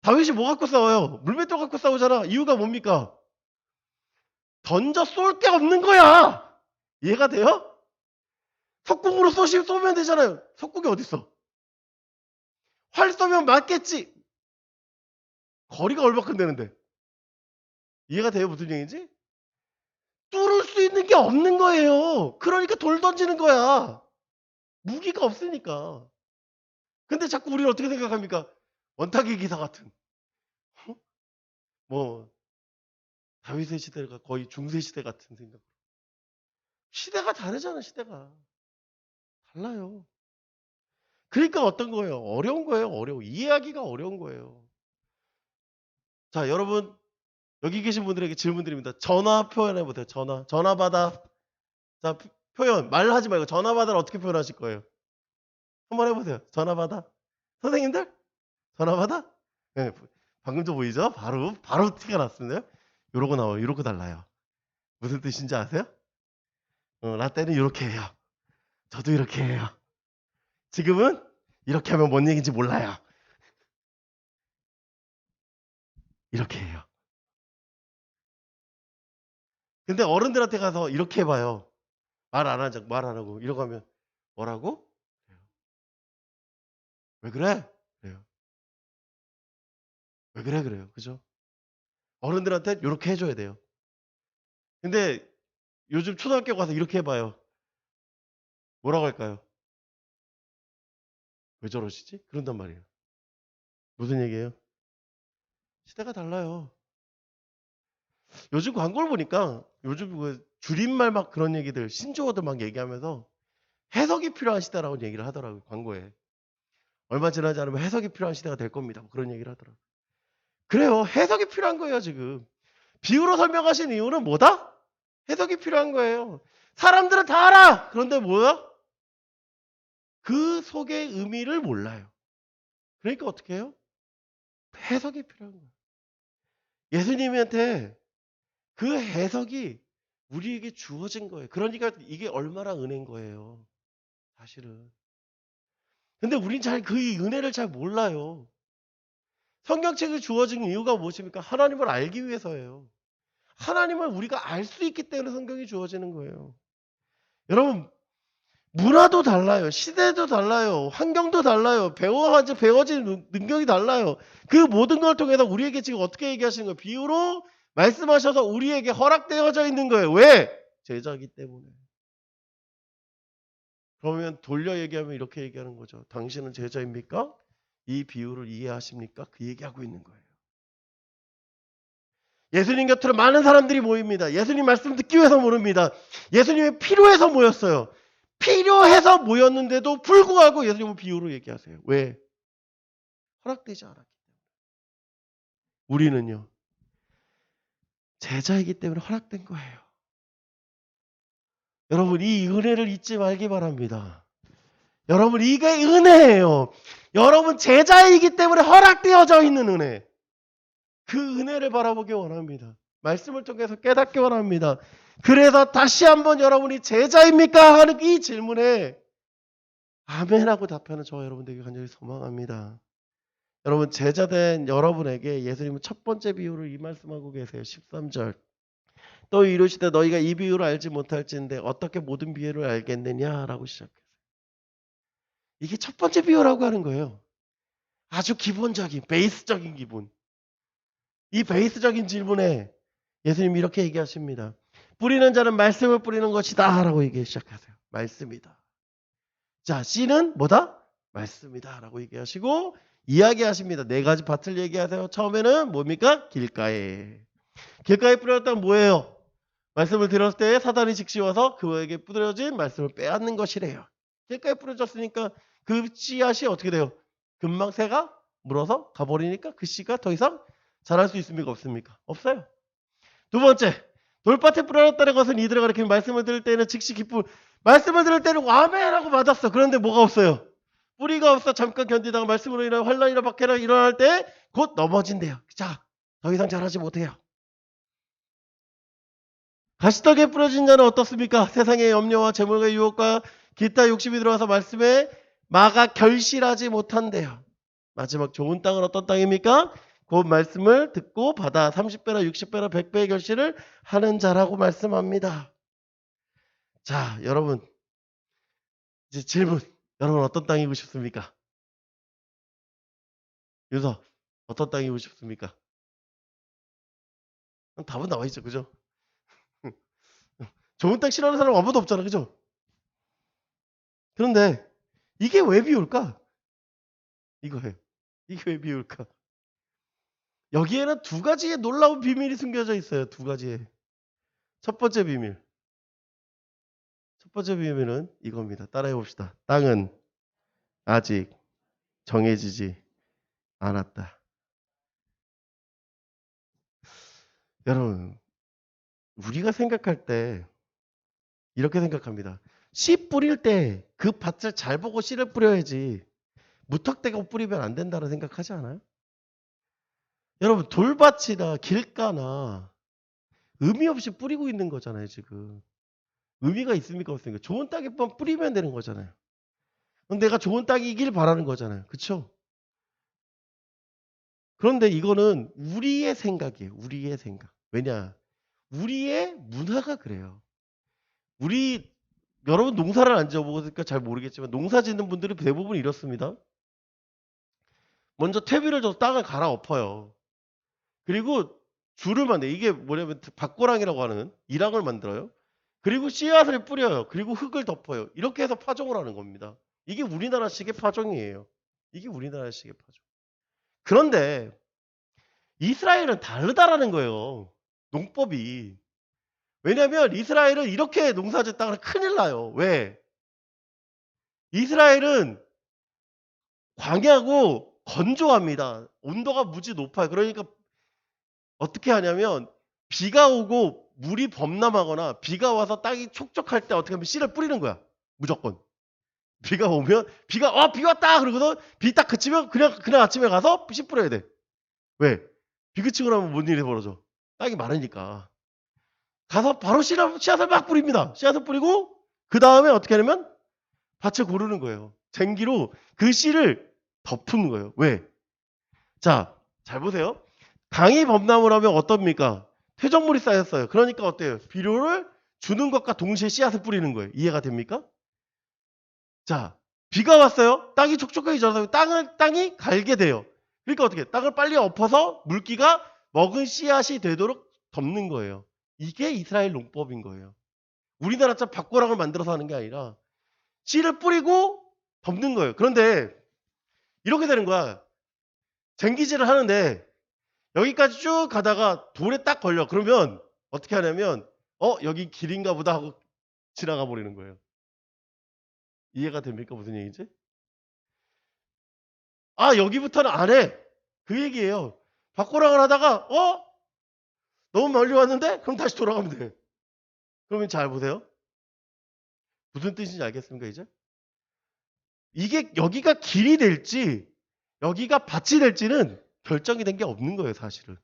다윗이 뭐 갖고 싸워요? 물맷돌 갖고 싸우잖아. 이유가 뭡니까? 던져 쏠 게 없는 거야. 이해가 돼요? 석궁으로 쏘면 되잖아요. 석궁이 어딨어? 활 쏘면 맞겠지. 거리가 얼마큼 되는데. 이해가 돼요? 무슨 얘기인지? 뚫을 수 있는 게 없는 거예요. 그러니까 돌 던지는 거야. 무기가 없으니까. 근데 자꾸 우리는 어떻게 생각합니까? 원탁의 기사 같은. 뭐 다윗의 시대가 거의 중세 시대 같은 생각. 시대가 다르잖아, 시대가. 달라요. 그러니까 어떤 거예요? 어려운 거예요, 어려워. 이해하기가 어려운 거예요. 자, 여러분, 여기 계신 분들에게 질문 드립니다. 전화 표현해보세요, 전화. 전화 받아. 자, 표현. 말하지 말고 전화 받아를 어떻게 표현하실 거예요? 한번 해보세요. 전화 받아. 선생님들? 전화 받아? 네, 방금도 보이죠? 바로 티가 났습니다. 요러고 나와요. 요러고 달라요. 무슨 뜻인지 아세요? 라떼는 이렇게 해요. 저도 이렇게 해요. 지금은 이렇게 하면 뭔 얘기인지 몰라요. 이렇게 해요. 근데 어른들한테 가서 이렇게 해봐요. 말 안 하고 이러고 하면 뭐라고? 왜 그래? 그래요. 왜 그래? 그래요. 그죠? 어른들한테 이렇게 해줘야 돼요. 근데 요즘 초등학교 가서 이렇게 해봐요. 뭐라고 할까요? 왜 저러시지? 그런단 말이에요. 무슨 얘기예요? 시대가 달라요. 요즘 광고를 보니까 요즘 그 줄임말 막 그런 얘기들 신조어들 막 얘기하면서 해석이 필요한 시대라고 얘기를 하더라고요. 광고에. 얼마 지나지 않으면 해석이 필요한 시대가 될 겁니다. 뭐 그런 얘기를 하더라고요. 그래요. 해석이 필요한 거예요, 지금. 비유로 설명하신 이유는 뭐다? 해석이 필요한 거예요. 사람들은 다 알아! 그런데 뭐야? 그 속의 의미를 몰라요. 그러니까 어떻게 해요? 해석이 필요한 거예요. 예수님한테 그 해석이 우리에게 주어진 거예요. 그러니까 이게 얼마나 은혜인 거예요. 사실은. 근데 우린 잘 그 은혜를 잘 몰라요. 성경책이 주어진 이유가 무엇입니까? 하나님을 알기 위해서예요. 하나님을 우리가 알 수 있기 때문에 성경이 주어지는 거예요. 여러분, 문화도 달라요. 시대도 달라요. 환경도 달라요. 배워진 능력이 달라요. 그 모든 걸 통해서 우리에게 지금 어떻게 얘기하시는 거예요? 비유로 말씀하셔서 우리에게 허락되어져 있는 거예요. 왜? 제자이기 때문에. 그러면 돌려 얘기하면 이렇게 얘기하는 거죠. 당신은 제자입니까? 이 비유를 이해하십니까? 그 얘기하고 있는 거예요. 예수님 곁으로 많은 사람들이 모입니다. 예수님 말씀 듣기 위해서 모릅니다. 예수님이 필요해서 모였어요. 필요해서 모였는데도 불구하고 예수님은 비유로 얘기하세요. 왜? 허락되지 않았기 때문에. 우리는요. 제자이기 때문에 허락된 거예요. 여러분 이 은혜를 잊지 말기 바랍니다. 여러분 이게 은혜예요. 여러분 제자이기 때문에 허락되어져 있는 은혜. 그 은혜를 바라보기 원합니다. 말씀을 통해서 깨닫기 원합니다. 그래서 다시 한번 여러분이 제자입니까? 하는 이 질문에 아멘하고 답하는 저와 여러분들에게 간절히 소망합니다. 여러분 제자된 여러분에게 예수님은 첫 번째 비유를 이 말씀하고 계세요. 13절. 또 이르시되 너희가 이 비유를 알지 못할진데 어떻게 모든 비유를 알겠느냐라고 시작해요. 이게 첫 번째 비유라고 하는 거예요. 아주 기본적인 베이스적인 기본. 이 베이스적인 질문에 예수님이 이렇게 얘기하십니다. 뿌리는 자는 말씀을 뿌리는 것이다 라고 얘기 시작하세요. 말씀이다. 자, 씨는 뭐다? 말씀이다 라고 얘기하시고 이야기하십니다. 네 가지 밭을 얘기하세요. 처음에는 뭡니까? 길가에. 길가에 뿌렸다면 뭐예요? 말씀을 들었을 때 사단이 즉시 와서 그에게 뿌려진 말씀을 빼앗는 것이래요. 길가에 뿌려졌으니까 그 씨앗이 어떻게 돼요? 금방 새가 물어서 가버리니까 그 씨가 더 이상 자랄 수 있습니까? 없습니까? 없어요. 두 번째, 돌밭에 뿌려졌다는 것은 이들을 가리키는 말씀을 들을 때는 즉시 기쁨, 말씀을 들을 때는 아멘하고 맞았어. 그런데 뭐가 없어요? 뿌리가 없어 잠깐 견디다가 말씀으로 인한 환란이나 박해나 일어날 때 곧 넘어진대요. 자, 더 이상 자라지 못해요. 가시떡에 뿌려진 자는 어떻습니까? 세상의 염려와 재물과 유혹과 기타 욕심이 들어와서 말씀에 마가 결실하지 못한대요. 마지막 좋은 땅은 어떤 땅입니까? 그 말씀을 듣고 받아 30배나 60배나 100배의 결실을 하는 자라고 말씀합니다. 자, 여러분 이제 질문. 여러분 어떤 땅이고 싶습니까? 유서 어떤 땅이고 싶습니까? 답은 나와 있죠. 그죠? 좋은 땅 싫어하는 사람 아무도 없잖아. 그죠? 그런데 이게 왜 비울까? 이거예요. 이게 왜 비울까? 여기에는 두 가지의 놀라운 비밀이 숨겨져 있어요. 두 가지의. 첫 번째 비밀. 첫 번째 비밀은 이겁니다. 따라해 봅시다. 땅은 아직 정해지지 않았다. 여러분, 우리가 생각할 때 이렇게 생각합니다. 씨 뿌릴 때 그 밭을 잘 보고 씨를 뿌려야지 무턱대고 뿌리면 안 된다는 생각하지 않아요? 여러분 돌밭이나 길가나 의미 없이 뿌리고 있는 거잖아요 지금. 의미가 있습니까? 없습니까? 좋은 땅에만 뿌리면 되는 거잖아요. 그럼 내가 좋은 땅이길 바라는 거잖아요. 그쵸? 그런데 이거는 우리의 생각이에요. 우리의 생각. 왜냐? 우리의 문화가 그래요. 여러분 농사를 안 지어보니까 잘 모르겠지만 농사 짓는 분들이 대부분 이렇습니다. 먼저 퇴비를 줘서 땅을 갈아엎어요. 그리고 줄을 만들어요. 이게 뭐냐면 밭고랑이라고 하는 이랑을 만들어요. 그리고 씨앗을 뿌려요. 그리고 흙을 덮어요. 이렇게 해서 파종을 하는 겁니다. 이게 우리나라식의 파종이에요. 이게 우리나라식의 파종. 그런데 이스라엘은 다르다라는 거예요. 농법이. 왜냐면 이스라엘은 이렇게 농사 짓다가 큰일 나요. 왜? 이스라엘은 광야고 건조합니다. 온도가 무지 높아요. 그러니까 어떻게 하냐면 비가 오고 물이 범람하거나 비가 와서 땅이 촉촉할 때 어떻게 하면 씨를 뿌리는 거야. 무조건. 비가 오면 비 왔다 그러고서 비 딱 그치면 그냥 아침에 가서 씨 뿌려야 돼. 왜? 비 그치고 나면 뭔 일이 벌어져? 땅이 마르니까. 가서 바로 씨앗을 막 뿌립니다. 씨앗을 뿌리고 그 다음에 어떻게 하냐면 밭을 고르는 거예요. 쟁기로 그 씨를 덮는 거예요. 왜? 자, 잘 보세요. 강이 범람을 하면 어떻습니까? 퇴적물이 쌓였어요. 그러니까 어때요? 비료를 주는 것과 동시에 씨앗을 뿌리는 거예요. 이해가 됩니까? 자, 비가 왔어요. 땅이 촉촉해져서 땅이 갈게 돼요. 그러니까 어떻게? 땅을 빨리 엎어서 물기가 먹은 씨앗이 되도록 덮는 거예요. 이게 이스라엘 농법인 거예요. 우리나라처럼 밭고랑을 만들어서 하는 게 아니라 씨를 뿌리고 덮는 거예요. 그런데 이렇게 되는 거야. 쟁기질을 하는데 여기까지 쭉 가다가 돌에 딱 걸려. 그러면 어떻게 하냐면 여기 길인가 보다 하고 지나가 버리는 거예요. 이해가 됩니까? 무슨 얘기인지? 아, 여기부터는 안 해. 그 얘기예요. 밭고랑을 하다가 너무 멀리 왔는데? 그럼 다시 돌아가면 돼. 그러면 잘 보세요. 무슨 뜻인지 알겠습니까, 이제? 이게 여기가 길이 될지 여기가 밭이 될지는 결정이 된 게 없는 거예요, 사실은.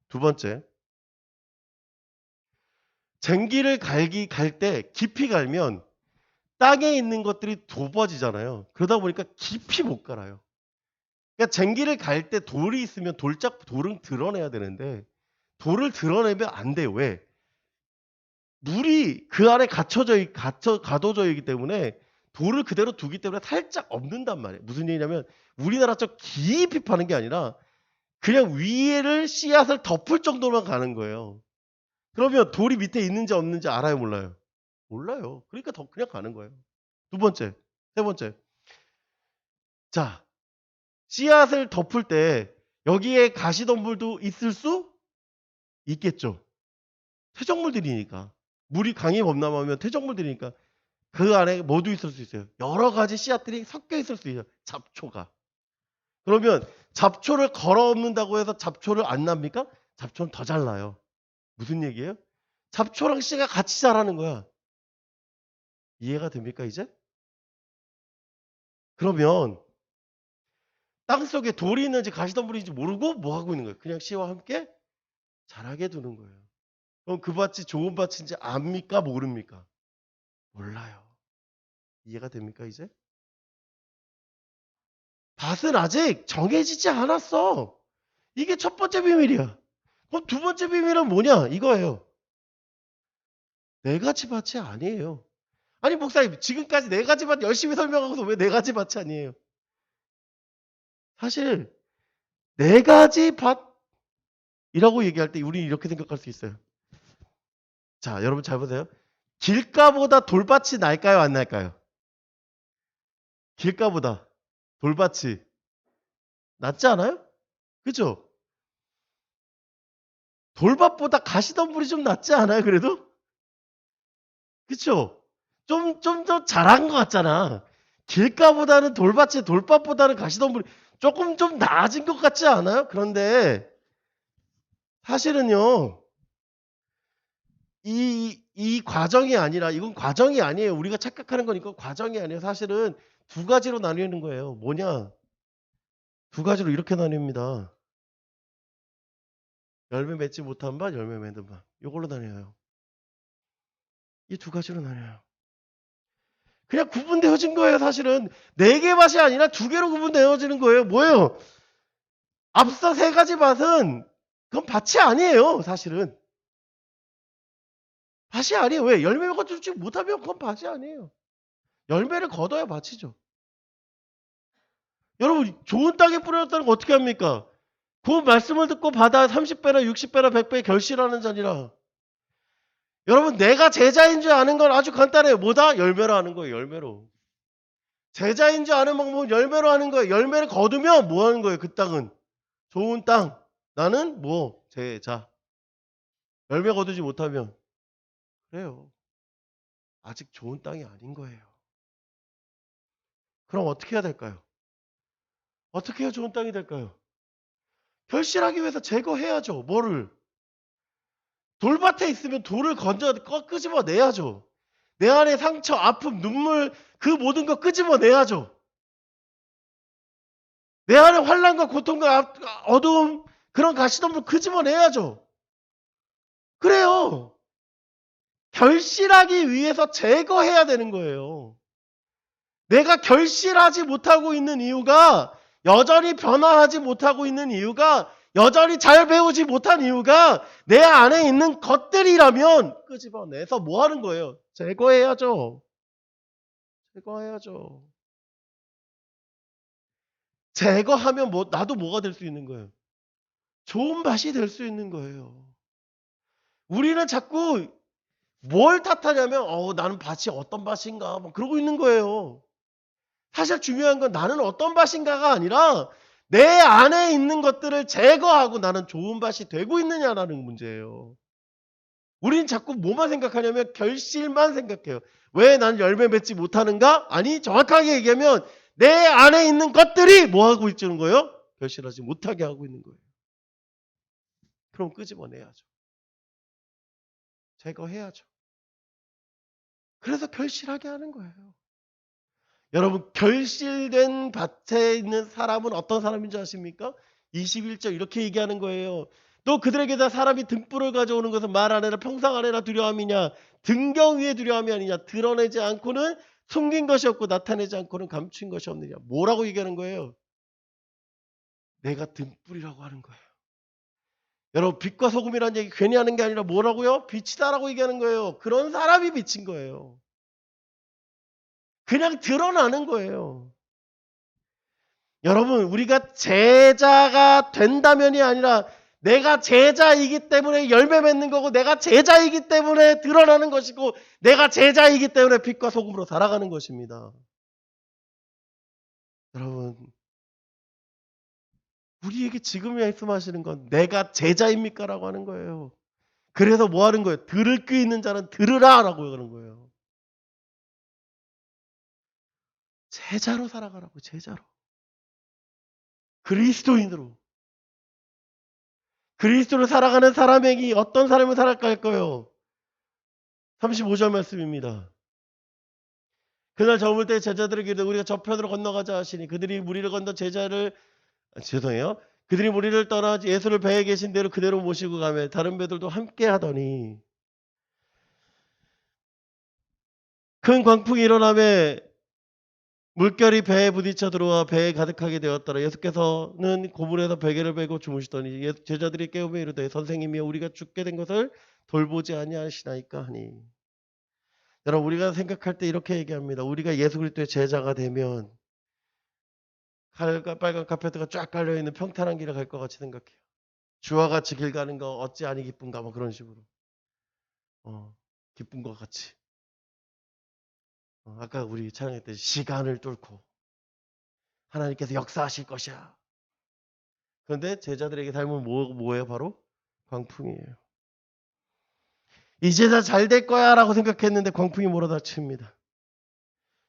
두 번째. 쟁기를 갈 때 깊이 갈면 땅에 있는 것들이 좁아지잖아요. 그러다 보니까 깊이 못 갈아요. 그러니까 쟁기를 갈 때 돌이 있으면 돌은 드러내야 되는데 돌을 드러내면 안 돼요. 왜? 물이 그 안에 가둬져 있기 때문에 돌을 그대로 두기 때문에 살짝 엎는단 말이에요. 무슨 얘기냐면 우리나라처럼 깊이 파는 게 아니라 그냥 위에를 씨앗을 덮을 정도만 가는 거예요. 그러면 돌이 밑에 있는지 없는지 알아요, 몰라요? 몰라요. 그러니까 더 그냥 가는 거예요. 두 번째, 세 번째. 자, 씨앗을 덮을 때 여기에 가시덤불도 있을 수 있겠죠. 퇴적물들이니까. 물이 강이 범람하면 퇴적물들이니까 그 안에 뭐도 있을 수 있어요. 여러 가지 씨앗들이 섞여 있을 수 있어요. 잡초가. 그러면 잡초를 걸어 엎는다고 해서 잡초를 안 납니까? 잡초는 더 잘 나요. 무슨 얘기예요? 잡초랑 씨가 같이 자라는 거야. 이해가 됩니까, 이제? 그러면 땅속에 돌이 있는지 가시덤불인지 모르고 뭐 하고 있는 거예요? 그냥 씨와 함께 자라게 두는 거예요. 그럼 그 밭이 좋은 밭인지 압니까? 모릅니까? 몰라요. 이해가 됩니까, 이제? 밭은 아직 정해지지 않았어. 이게 첫 번째 비밀이야. 그럼 두 번째 비밀은 뭐냐? 이거예요. 네 가지 밭이 아니에요. 아니, 목사님, 지금까지 네 가지 밭 열심히 설명하고서 왜 네 가지 밭이 아니에요? 사실, 네 가지 밭이라고 얘기할 때 우리 이렇게 생각할 수 있어요. 자, 여러분 잘 보세요. 길가보다 돌밭이 날까요? 안 날까요? 길가보다 돌밭이 낫지 않아요? 그죠? 돌밭보다 가시덤불이 좀 낫지 않아요? 그래도? 그쵸? 좀 더 잘한 것 같잖아. 길가보다는 돌밭보다는 가시덤불이 조금 좀 나아진 것 같지 않아요? 그런데 사실은요, 이 과정이 아니라, 이건 과정이 아니에요. 우리가 착각하는 건 이건 과정이 아니에요. 사실은 두 가지로 나뉘는 거예요. 뭐냐? 두 가지로 이렇게 나뉩니다. 열매 맺지 못한 밭, 열매 맺은 밭. 이걸로 나뉘어요. 이 두 가지로 나뉘어요. 그냥 구분되어진 거예요. 사실은 4개 밭이 아니라 2개로 구분되어지는 거예요. 뭐예요? 앞서 3가지 밭은 그건 밭이 아니에요. 사실은 밭이 아니에요. 왜? 열매를 거두지 못하면 그건 밭이 아니에요. 열매를 거둬야 밭이죠. 여러분, 좋은 땅에 뿌려졌다는 거 어떻게 합니까? 그 말씀을 듣고 받아 30배나 60배나 100배 결실하는 자니라. 여러분, 내가 제자인 줄 아는 건 아주 간단해요. 뭐다? 열매로 하는 거예요. 열매로. 제자인 줄 아는 방법은 열매로 하는 거예요. 열매를 거두면 뭐 하는 거예요? 그 땅은 좋은 땅. 나는 뭐 제자. 열매 거두지 못하면 그래요. 아직 좋은 땅이 아닌 거예요. 그럼 어떻게 해야 될까요? 어떻게 해야 좋은 땅이 될까요? 결실하기 위해서 제거해야죠. 뭐를? 돌밭에 있으면 돌을 끄집어내야죠. 내 안에 상처, 아픔, 눈물 그 모든 거 끄집어내야죠. 내 안에 환난과 고통과 어두움 그런 가시덤불 끄집어내야죠. 그래요. 결실하기 위해서 제거해야 되는 거예요. 내가 결실하지 못하고 있는 이유가 여전히 변화하지 못하고 있는 이유가 여전히 잘 배우지 못한 이유가 내 안에 있는 것들이라면 끄집어내서 뭐 하는 거예요? 제거해야죠. 제거해야죠. 제거하면 나도 뭐가 될 수 있는 거예요? 좋은 밭이 될 수 있는 거예요. 우리는 자꾸 뭘 탓하냐면 나는 밭이 어떤 밭인가 막 그러고 있는 거예요. 사실 중요한 건 나는 어떤 밭인가가 아니라 내 안에 있는 것들을 제거하고 나는 좋은 밭이 되고 있느냐라는 문제예요. 우린 자꾸 뭐만 생각하냐면 결실만 생각해요. 왜 나는 열매 맺지 못하는가? 아니, 정확하게 얘기하면 내 안에 있는 것들이 뭐 하고 있는 거예요? 결실하지 못하게 하고 있는 거예요. 그럼 끄집어내야죠. 제거해야죠. 그래서 결실하게 하는 거예요. 여러분, 결실된 밭에 있는 사람은 어떤 사람인 줄 아십니까? 21절 이렇게 얘기하는 거예요. 또 그들에게 다 사람이 등불을 가져오는 것은 말 안에나 평상 안에나 두려움이냐 등경 위에 두려움이 아니냐 드러내지 않고는 숨긴 것이 없고 나타내지 않고는 감춘 것이 없느냐. 뭐라고 얘기하는 거예요? 내가 등불이라고 하는 거예요. 여러분, 빛과 소금이라는 얘기 괜히 하는 게 아니라 뭐라고요? 빛이다라고 얘기하는 거예요. 그런 사람이 빛인 거예요. 그냥 드러나는 거예요. 여러분, 우리가 제자가 된다면이 아니라 내가 제자이기 때문에 열매 맺는 거고 내가 제자이기 때문에 드러나는 것이고 내가 제자이기 때문에 빛과 소금으로 살아가는 것입니다. 여러분, 우리에게 지금 말씀하시는 건 내가 제자입니까? 라고 하는 거예요. 그래서 뭐 하는 거예요? 들을 귀 있는 자는 들으라 라고 하는 거예요. 제자로 살아가라고, 제자로. 그리스도인으로. 그리스도로 살아가는 사람에게 어떤 사람을 살아갈까요? 35절 말씀입니다. 그날 저물 때 제자들에게 우리가 저편으로 건너가자 하시니 그들이 무리를 건너 그들이 무리를 떠나 예수를 배에 계신 대로 그대로 모시고 가며 다른 배들도 함께 하더니 큰 광풍이 일어나며 물결이 배에 부딪혀 들어와 배에 가득하게 되었더라. 예수께서는 고물에서 베개를 베고 주무시더니 제자들이 깨우며 이르되 선생님이여 우리가 죽게 된 것을 돌보지 아니하시나이까 하니. 여러분, 우리가 생각할 때 이렇게 얘기합니다. 우리가 예수 그리스도의 제자가 되면 빨간 카페트가 쫙 깔려있는 평탄한 길을 갈 것 같이 생각해요. 주와 같이 길 가는 거 어찌 아니 기쁜가 뭐 그런 식으로. 기쁜 것 같이. 아까 우리 찬양했듯이 시간을 뚫고 하나님께서 역사하실 것이야. 그런데 제자들에게 닮은 뭐예요? 바로 광풍이에요. 이 제자 잘 될 거야 라고 생각했는데 광풍이 몰아닥칩니다.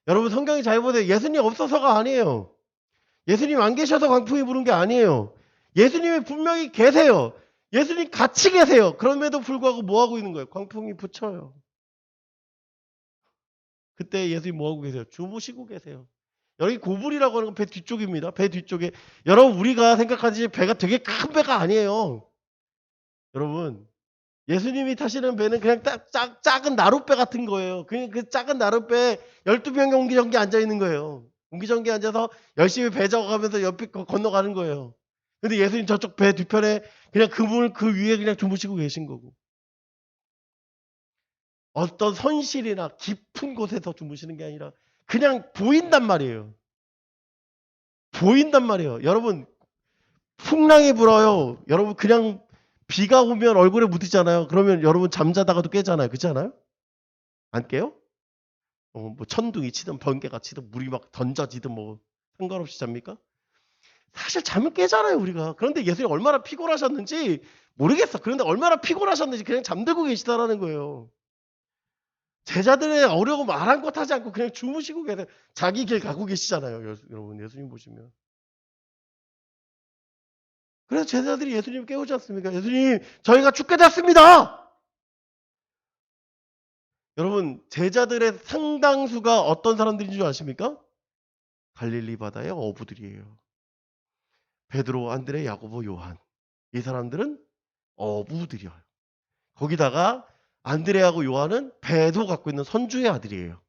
여러분, 성경이 잘 보세요. 예수님 없어서가 아니에요. 예수님 안 계셔서 광풍이 부는 게 아니에요. 예수님이 분명히 계세요. 예수님 같이 계세요. 그럼에도 불구하고 뭐 하고 있는 거예요? 광풍이 붙여요. 그때 예수님 뭐 하고 계세요? 주무시고 계세요. 여기 고불이라고 하는 건 배 뒤쪽입니다. 배 뒤쪽에. 여러분, 우리가 생각하듯이 배가 되게 큰 배가 아니에요. 여러분, 예수님이 타시는 배는 그냥 작은 나룻배 같은 거예요. 그냥 그 작은 나룻배에 12명의 옹기종기 앉아있는 거예요. 옹기종기 앉아서 열심히 배 저어가면서 옆에 건너가는 거예요. 근데 예수님 저쪽 배 뒤편에 그냥 그 위에 그냥 주무시고 계신 거고. 어떤 선실이나 깊은 곳에서 주무시는 게 아니라 그냥 보인단 말이에요. 보인단 말이에요. 여러분, 풍랑이 불어요. 여러분, 그냥 비가 오면 얼굴에 묻히잖아요. 그러면 여러분 잠자다가도 깨잖아요. 그렇지 않아요? 안 깨요? 뭐 천둥이 치든 번개가 치든 물이 막 던져지든 뭐 상관없이 잡니까? 사실 자면 깨잖아요, 우리가. 그런데 예수님 얼마나 피곤하셨는지 모르겠어. 그런데 얼마나 피곤하셨는지 그냥 잠들고 계시다라는 거예요. 제자들의 어려움 아랑곳하지 않고 그냥 주무시고 계세요. 자기 길 가고 계시잖아요. 여러분, 예수님 보시면. 그래서 제자들이 예수님 깨우지 않습니까? 예수님, 저희가 죽게 됐습니다. 여러분, 제자들의 상당수가 어떤 사람들인 줄 아십니까? 갈릴리 바다의 어부들이에요. 베드로, 안드레, 야고보, 요한. 이 사람들은 어부들이에요. 거기다가 안드레하고 요한은 배도 갖고 있는 선주의 아들이에요.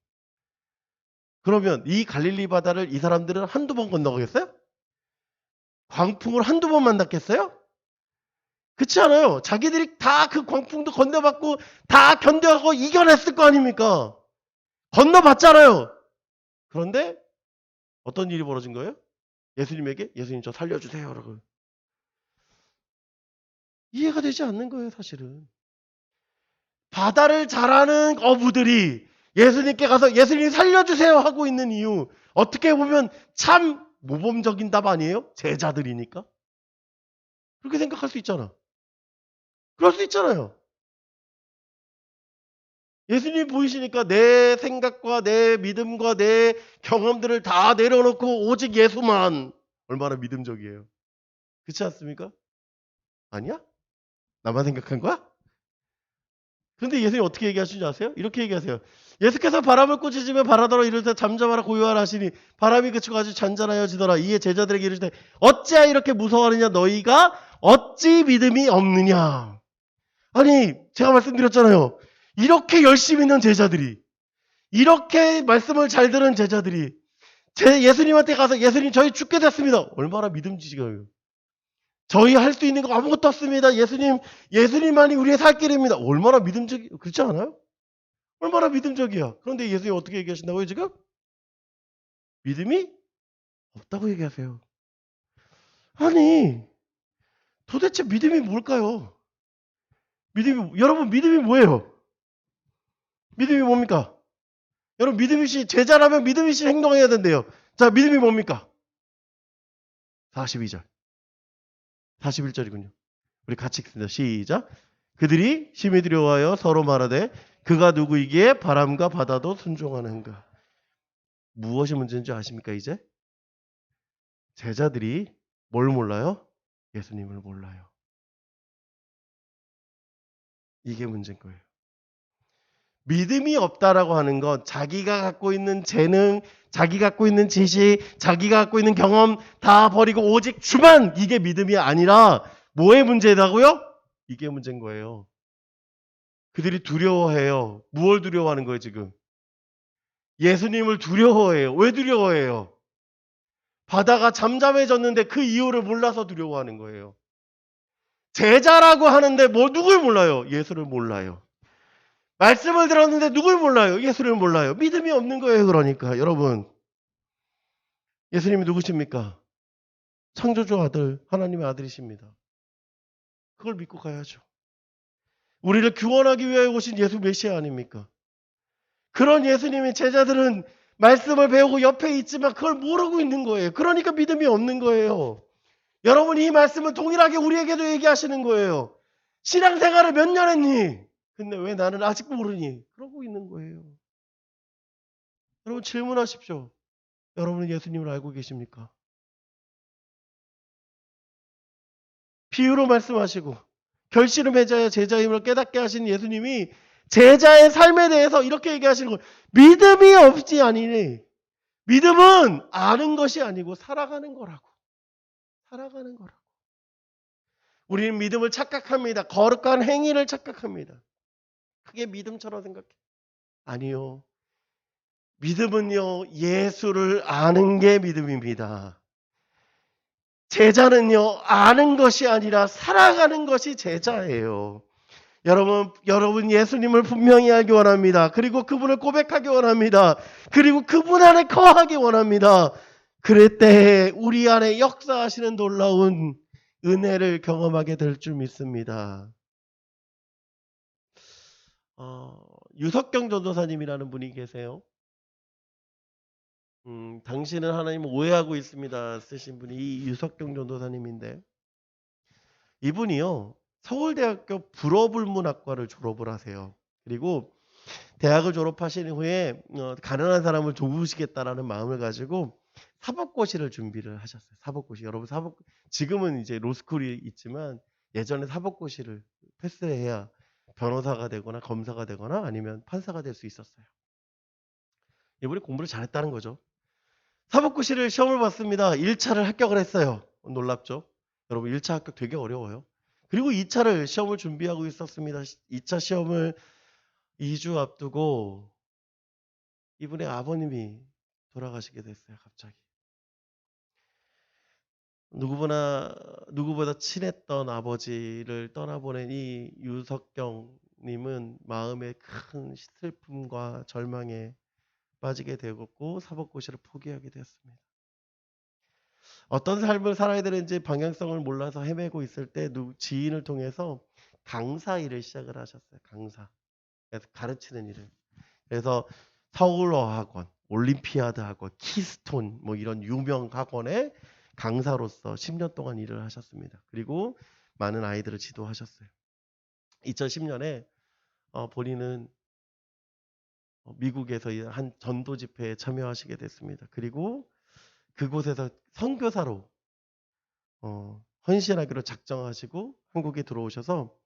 그러면 이 갈릴리 바다를 이 사람들은 한두 번 건너가겠어요? 광풍을 한두 번 만났겠어요? 그렇지 않아요. 자기들이 다 그 광풍도 건너봤고 다 견뎌하고 이겨냈을 거 아닙니까? 건너봤잖아요. 그런데 어떤 일이 벌어진 거예요? 예수님에게 예수님 저 살려주세요. 라고. 이해가 되지 않는 거예요, 사실은. 바다를 잘 아는 어부들이 예수님께 가서 예수님 살려주세요 하고 있는 이유, 어떻게 보면 참 모범적인 답 아니에요? 제자들이니까. 그렇게 생각할 수 있잖아. 그럴 수 있잖아요. 예수님 보이시니까 내 생각과 내 믿음과 내 경험들을 다 내려놓고 오직 예수만. 얼마나 믿음적이에요. 그렇지 않습니까? 아니야? 나만 생각한 거야? 그런데 예수님 어떻게 얘기하시는지 아세요? 이렇게 얘기하세요. 예수께서 바람을 꾸짖으며 바라더라 이르되 잠잠하라 고요하라 하시니 바람이 그치고 아주 잔잔하여지더라. 이에 제자들에게 이르시되 어찌하여 이렇게 무서워하느냐 너희가 어찌 믿음이 없느냐. 아니 제가 말씀드렸잖아요. 이렇게 열심히 있는 제자들이, 이렇게 말씀을 잘 들은 제자들이 예수님한테 가서 예수님 저희 죽게 됐습니다. 얼마나 믿음직해요. 저희 할 수 있는 거 아무것도 없습니다. 예수님만이 우리의 살 길입니다. 얼마나 그렇지 않아요? 얼마나 믿음적이야. 그런데 예수님 어떻게 얘기하신다고요, 지금? 믿음이 없다고 얘기하세요. 아니, 도대체 믿음이 뭘까요? 여러분, 믿음이 뭐예요? 믿음이 뭡니까? 여러분, 제자라면 믿음이시 행동해야 된대요. 자, 믿음이 뭡니까? 42절. 41절이군요. 우리 같이 읽습니다. 시작. 그들이 심히 두려워하여 서로 말하되 그가 누구이기에 바람과 바다도 순종하는가. 무엇이 문제인지 아십니까 이제? 제자들이 뭘 몰라요? 예수님을 몰라요. 이게 문제인 거예요. 믿음이 없다라고 하는 건 자기가 갖고 있는 재능, 자기가 갖고 있는 지식, 자기가 갖고 있는 경험 다 버리고 오직 주만, 이게 믿음이 아니라 뭐의 문제다고요? 이게 문제인 거예요. 그들이 두려워해요. 무엇을 두려워하는 거예요 지금? 예수님을 두려워해요. 왜 두려워해요? 바다가 잠잠해졌는데 그 이유를 몰라서 두려워하는 거예요. 제자라고 하는데 누굴 몰라요? 예수를 몰라요. 말씀을 들었는데 누굴 몰라요? 예수를 몰라요. 믿음이 없는 거예요. 그러니까 여러분, 예수님이 누구십니까? 창조주 아들, 하나님의 아들이십니다. 그걸 믿고 가야죠. 우리를 구원하기 위해 오신 예수 메시아 아닙니까? 그런 예수님의 제자들은 말씀을 배우고 옆에 있지만 그걸 모르고 있는 거예요. 그러니까 믿음이 없는 거예요. 여러분, 이 말씀은 동일하게 우리에게도 얘기하시는 거예요. 신앙생활을 몇 년 했니? 근데 왜 나는 아직 모르니? 그러고 있는 거예요. 여러분 질문하십시오. 여러분은 예수님을 알고 계십니까? 비유로 말씀하시고 결실을 맺어야 제자의 힘을 깨닫게 하신 예수님이 제자의 삶에 대해서 이렇게 얘기하시는 거예요. 믿음이 없지 아니니. 믿음은 아는 것이 아니고 살아가는 거라고. 살아가는 거라고. 우리는 믿음을 착각합니다. 거룩한 행위를 착각합니다. 그게 믿음처럼 생각해. 아니요. 믿음은요, 예수를 아는 게 믿음입니다. 제자는요, 아는 것이 아니라 살아가는 것이 제자예요. 여러분 예수님을 분명히 알기 원합니다. 그리고 그분을 고백하기 원합니다. 그리고 그분 안에 거하기 원합니다. 그럴 때 우리 안에 역사하시는 놀라운 은혜를 경험하게 될 줄 믿습니다. 유석경 전도사님이라는 분이 계세요. 당신은 하나님을 오해하고 있습니다. 쓰신 분이 이 유석경 전도사님인데, 이분이요, 서울대학교 불어불문학과를 졸업을 하세요. 그리고 대학을 졸업하신 후에 가난한 사람을 도우시겠다라는 마음을 가지고 사법고시를 준비를 하셨어요. 사법고시. 여러분 지금은 이제 로스쿨이 있지만 예전에 사법고시를 패스해야 변호사가 되거나 검사가 되거나 아니면 판사가 될 수 있었어요. 이분이 공부를 잘했다는 거죠. 사법고시를 시험을 봤습니다. 1차를 합격을 했어요. 놀랍죠? 여러분 1차 합격 되게 어려워요. 그리고 2차를 시험을 준비하고 있었습니다. 2차 시험을 2주 앞두고 이분의 아버님이 돌아가시게 됐어요. 갑자기. 누구보다 친했던 아버지를 떠나보낸 이 유석경님은 마음의 큰 슬픔과 절망에 빠지게 되었고 사법고시를 포기하게 되었습니다. 어떤 삶을 살아야 되는지 방향성을 몰라서 헤매고 있을 때 지인을 통해서 강사 일을 시작을 하셨어요. 강사. 그래서 가르치는 일을. 그래서 서울어학원, 올림피아드 학원, 키스톤 뭐 이런 유명 학원의 강사로서 10년 동안 일을 하셨습니다. 그리고 많은 아이들을 지도하셨어요. 2010년에 본인은 미국에서 한 전도 집회에 참여하시게 됐습니다. 그리고 그곳에서 선교사로 헌신하기로 작정하시고 한국에 들어오셔서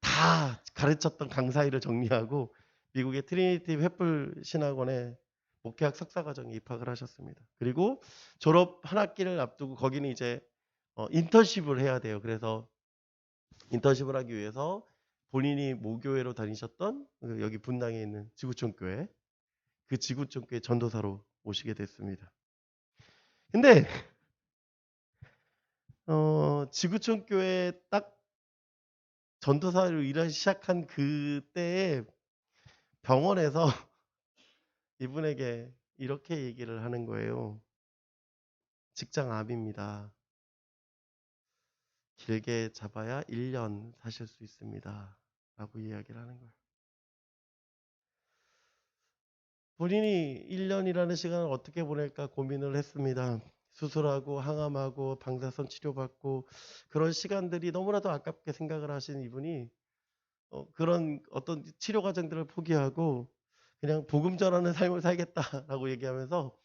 다 가르쳤던 강사 일을 정리하고 미국의 트리니티 횃불 신학원에 목회학 석사과정에 입학을 하셨습니다. 그리고 졸업 한 학기를 앞두고 거기는 이제 인턴십을 해야 돼요. 그래서 인턴십을 하기 위해서 본인이 모교회로 다니셨던 여기 분당에 있는 지구촌교회, 그 지구촌교회 전도사로 오시게 됐습니다. 근데 지구촌교회 딱 전도사로 일하기 시작한 그때에 병원에서 이분에게 이렇게 얘기를 하는 거예요. 직장암입니다. 길게 잡아야 1년 사실 수 있습니다. 라고 이야기를 하는 거예요. 본인이 1년이라는 시간을 어떻게 보낼까 고민을 했습니다. 수술하고 항암하고 방사선 치료받고 그런 시간들이 너무나도 아깝게 생각을 하신 이분이 그런 어떤 치료 과정들을 포기하고 그냥 복음 전하는 삶을 살겠다라고 얘기하면서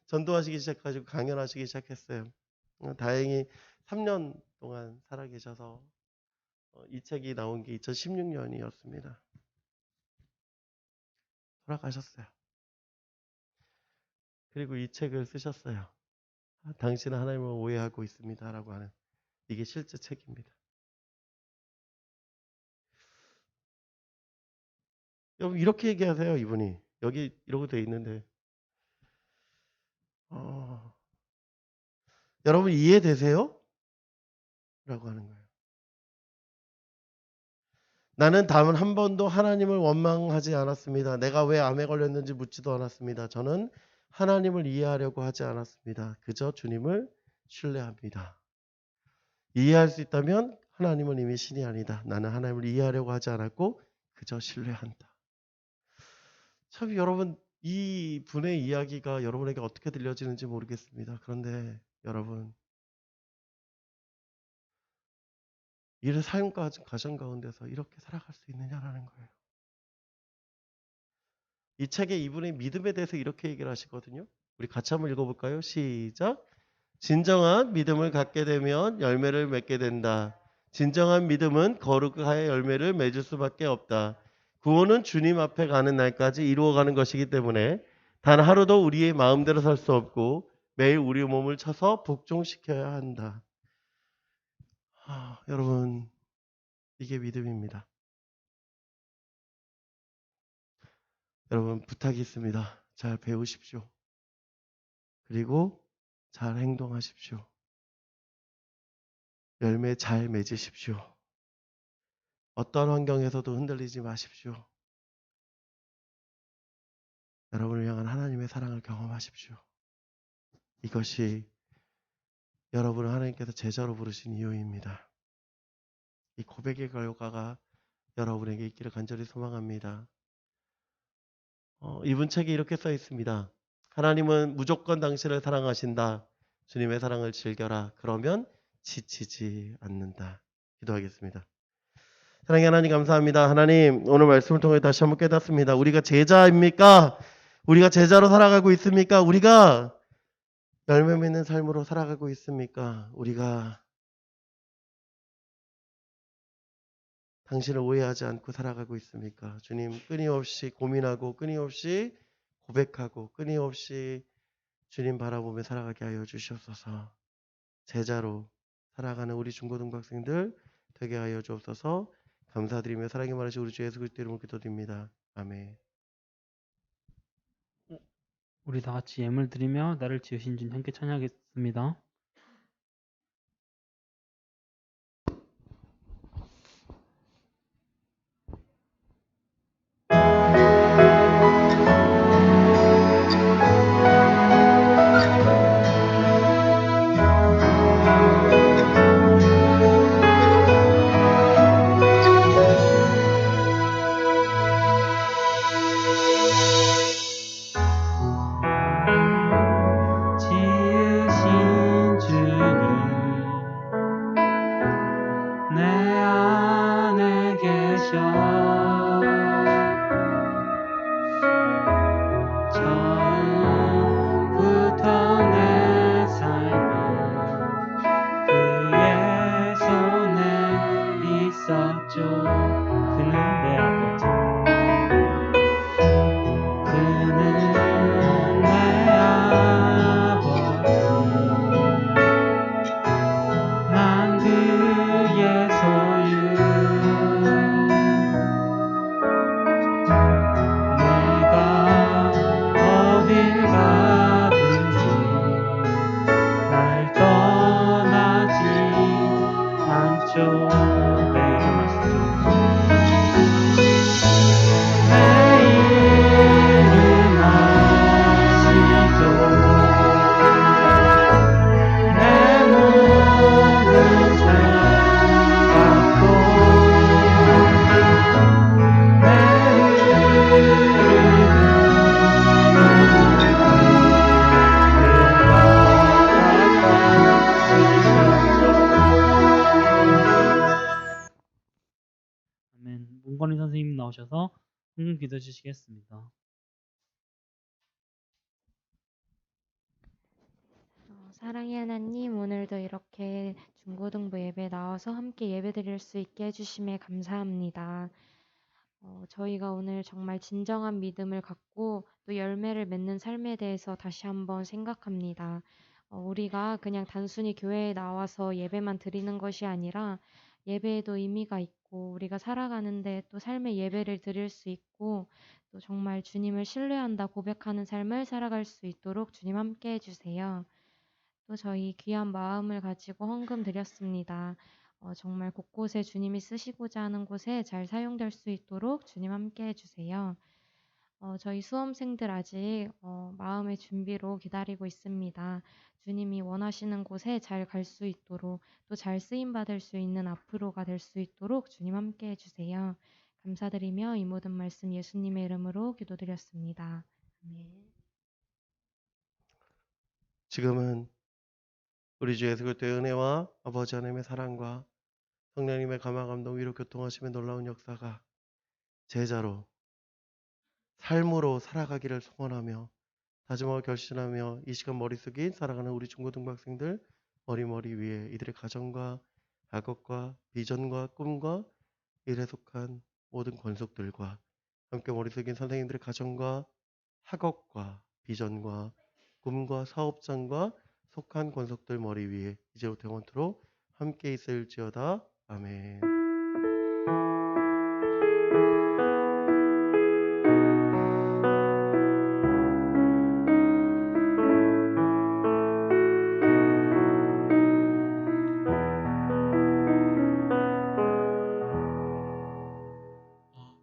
전도하시기 시작하시고 강연하시기 시작했어요. 다행히 3년 동안 살아계셔서 이 책이 나온 게 2016년이었습니다. 돌아가셨어요. 그리고 이 책을 쓰셨어요. 당신은 하나님을 오해하고 있습니다라고 하는 이게 실제 책입니다. 여러분 이렇게 얘기하세요. 이분이 여기 이러고 돼 있는데 여러분 이해되세요? 라고 하는 거예요. 나는 단 한 번도 하나님을 원망하지 않았습니다. 내가 왜 암에 걸렸는지 묻지도 않았습니다. 저는 하나님을 이해하려고 하지 않았습니다. 그저 주님을 신뢰합니다. 이해할 수 있다면 하나님은 이미 신이 아니다. 나는 하나님을 이해하려고 하지 않았고 그저 신뢰한다. 참 여러분 이 분의 이야기가 여러분에게 어떻게 들려지는지 모르겠습니다. 그런데 여러분 이를 삶 가정 가운데서 이렇게 살아갈 수 있느냐라는 거예요. 이 책에 이분의 믿음에 대해서 이렇게 얘기를 하시거든요. 우리 같이 한번 읽어볼까요? 시작. 진정한 믿음을 갖게 되면 열매를 맺게 된다. 진정한 믿음은 거룩하여 열매를 맺을 수밖에 없다. 구원은 주님 앞에 가는 날까지 이루어가는 것이기 때문에 단 하루도 우리의 마음대로 살 수 없고 매일 우리 몸을 쳐서 복종시켜야 한다. 여러분, 이게 믿음입니다. 여러분, 부탁이 있습니다. 잘 배우십시오. 그리고 잘 행동하십시오. 열매 잘 맺으십시오. 어떤 환경에서도 흔들리지 마십시오. 여러분을 향한 하나님의 사랑을 경험하십시오. 이것이 여러분을 하나님께서 제자로 부르신 이유입니다. 이 고백의 결과가 여러분에게 있기를 간절히 소망합니다. 이분 책에 이렇게 써 있습니다. 하나님은 무조건 당신을 사랑하신다. 주님의 사랑을 즐겨라. 그러면 지치지 않는다. 기도하겠습니다. 사랑의 하나님 감사합니다. 하나님 오늘 말씀을 통해 다시 한번 깨닫습니다. 우리가 제자입니까? 우리가 제자로 살아가고 있습니까? 우리가 열매 맺는 삶으로 살아가고 있습니까? 우리가 당신을 오해하지 않고 살아가고 있습니까? 주님 끊임없이 고민하고 끊임없이 고백하고 끊임없이 주님 바라보며 살아가게 하여 주시옵소서. 제자로 살아가는 우리 중고등학생들 되게 하여 주옵소서. 감사드리며 사랑의 말하시 우리 주 예수 그리스도 이름으로 기도드립니다. 아멘. 우리 다 같이 예물 드리며 나를 지으신 주님 함께 찬양하겠습니다. 지으신 주님 내 안에 계셔 처음부터 내 삶은 그의 손에 있었죠. 그는 내 아버지 그는 내 아버지 난 그의 소유 내가 어딜 가든지 날 떠나지 않죠. 내 말씀 내일은 아시죠. 내 모든 삶 갖고 아멘. 문건희 선생님 나오셔서 헌금 기도 주시겠습니다. 사랑의 하나님, 오늘도 이렇게 중고등부 예배 나와서 함께 예배 드릴 수 있게 해주심에 감사합니다. 저희가 오늘 정말 진정한 믿음을 갖고 또 열매를 맺는 삶에 대해서 다시 한번 생각합니다. 우리가 그냥 단순히 교회에 나와서 예배만 드리는 것이 아니라 예배에도 의미가 있고 우리가 살아가는데 또 삶의 예배를 드릴 수 있고 또 정말 주님을 신뢰한다 고백하는 삶을 살아갈 수 있도록 주님 함께 해주세요. 또 저희 귀한 마음을 가지고 헌금 드렸습니다. 정말 곳곳에 주님이 쓰시고자 하는 곳에 잘 사용될 수 있도록 주님 함께 해주세요. 저희 수험생들 아직 마음의 준비로 기다리고 있습니다. 주님이 원하시는 곳에 잘 갈 수 있도록 또 잘 쓰임받을 수 있는 앞으로가 될 수 있도록 주님 함께 해주세요. 감사드리며 이 모든 말씀 예수님의 이름으로 기도드렸습니다. 아멘. 지금은 우리 주 예수 그리스도의 은혜와 아버지 하나님의 사랑과 성령님의 감화 감동 위로 교통하시며 놀라운 역사가 제자로 삶으로 살아가기를 소원하며 다짐하고 결심하며 이 시간 머릿속에 살아가는 우리 중고등학생들 머리 위에 이들의 가정과 학업과 비전과 꿈과 일에 속한 모든 권속들과 함께 머릿속에 선생님들의 가정과 학업과 비전과 금과 사업장과 속한 권속들 머리 위에 이제부터 영원토록 함께 있을지어다. 아멘.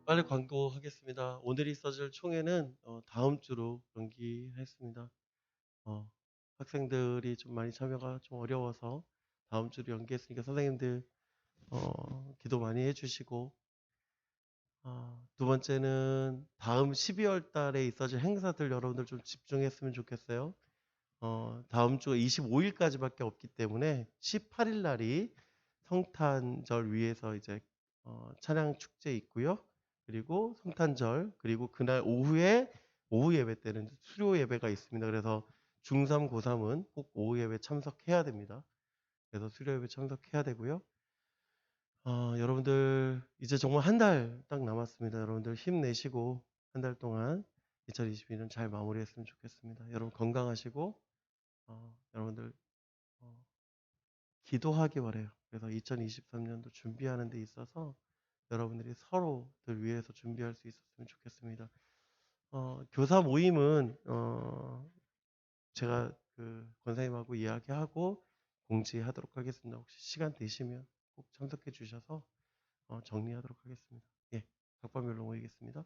빨리 광고하겠습니다. 오늘 있어질 총회는 다음 주로 연기했습니다. 학생들이 좀 많이 참여가 좀 어려워서 다음 주로 연기했으니까 선생님들 기도 많이 해주시고, 두 번째는 다음 12월 달에 있어질 행사들 여러분들 좀 집중했으면 좋겠어요. 다음 주 25일까지밖에 없기 때문에 18일 날이 성탄절 위에서 이제 찬양 축제 있고요. 그리고 성탄절, 그리고 그날 오후에 오후 예배 때는 수료 예배가 있습니다. 그래서 중3, 고3은 꼭 오후 예배 참석해야 됩니다. 그래서 수료 예배 참석해야 되고요. 여러분들 이제 정말 한 달 딱 남았습니다. 여러분들 힘내시고 한 달 동안 2022년 잘 마무리했으면 좋겠습니다. 여러분 건강하시고 여러분들 기도하기 바래요. 그래서 2023년도 준비하는 데 있어서 여러분들이 서로들 위해서 준비할 수 있었으면 좋겠습니다. 교사 모임은 제가 그 권사님하고 이야기하고 공지하도록 하겠습니다. 혹시 시간 되시면 꼭 참석해 주셔서 정리하도록 하겠습니다. 예, 각반별로 모이겠습니다.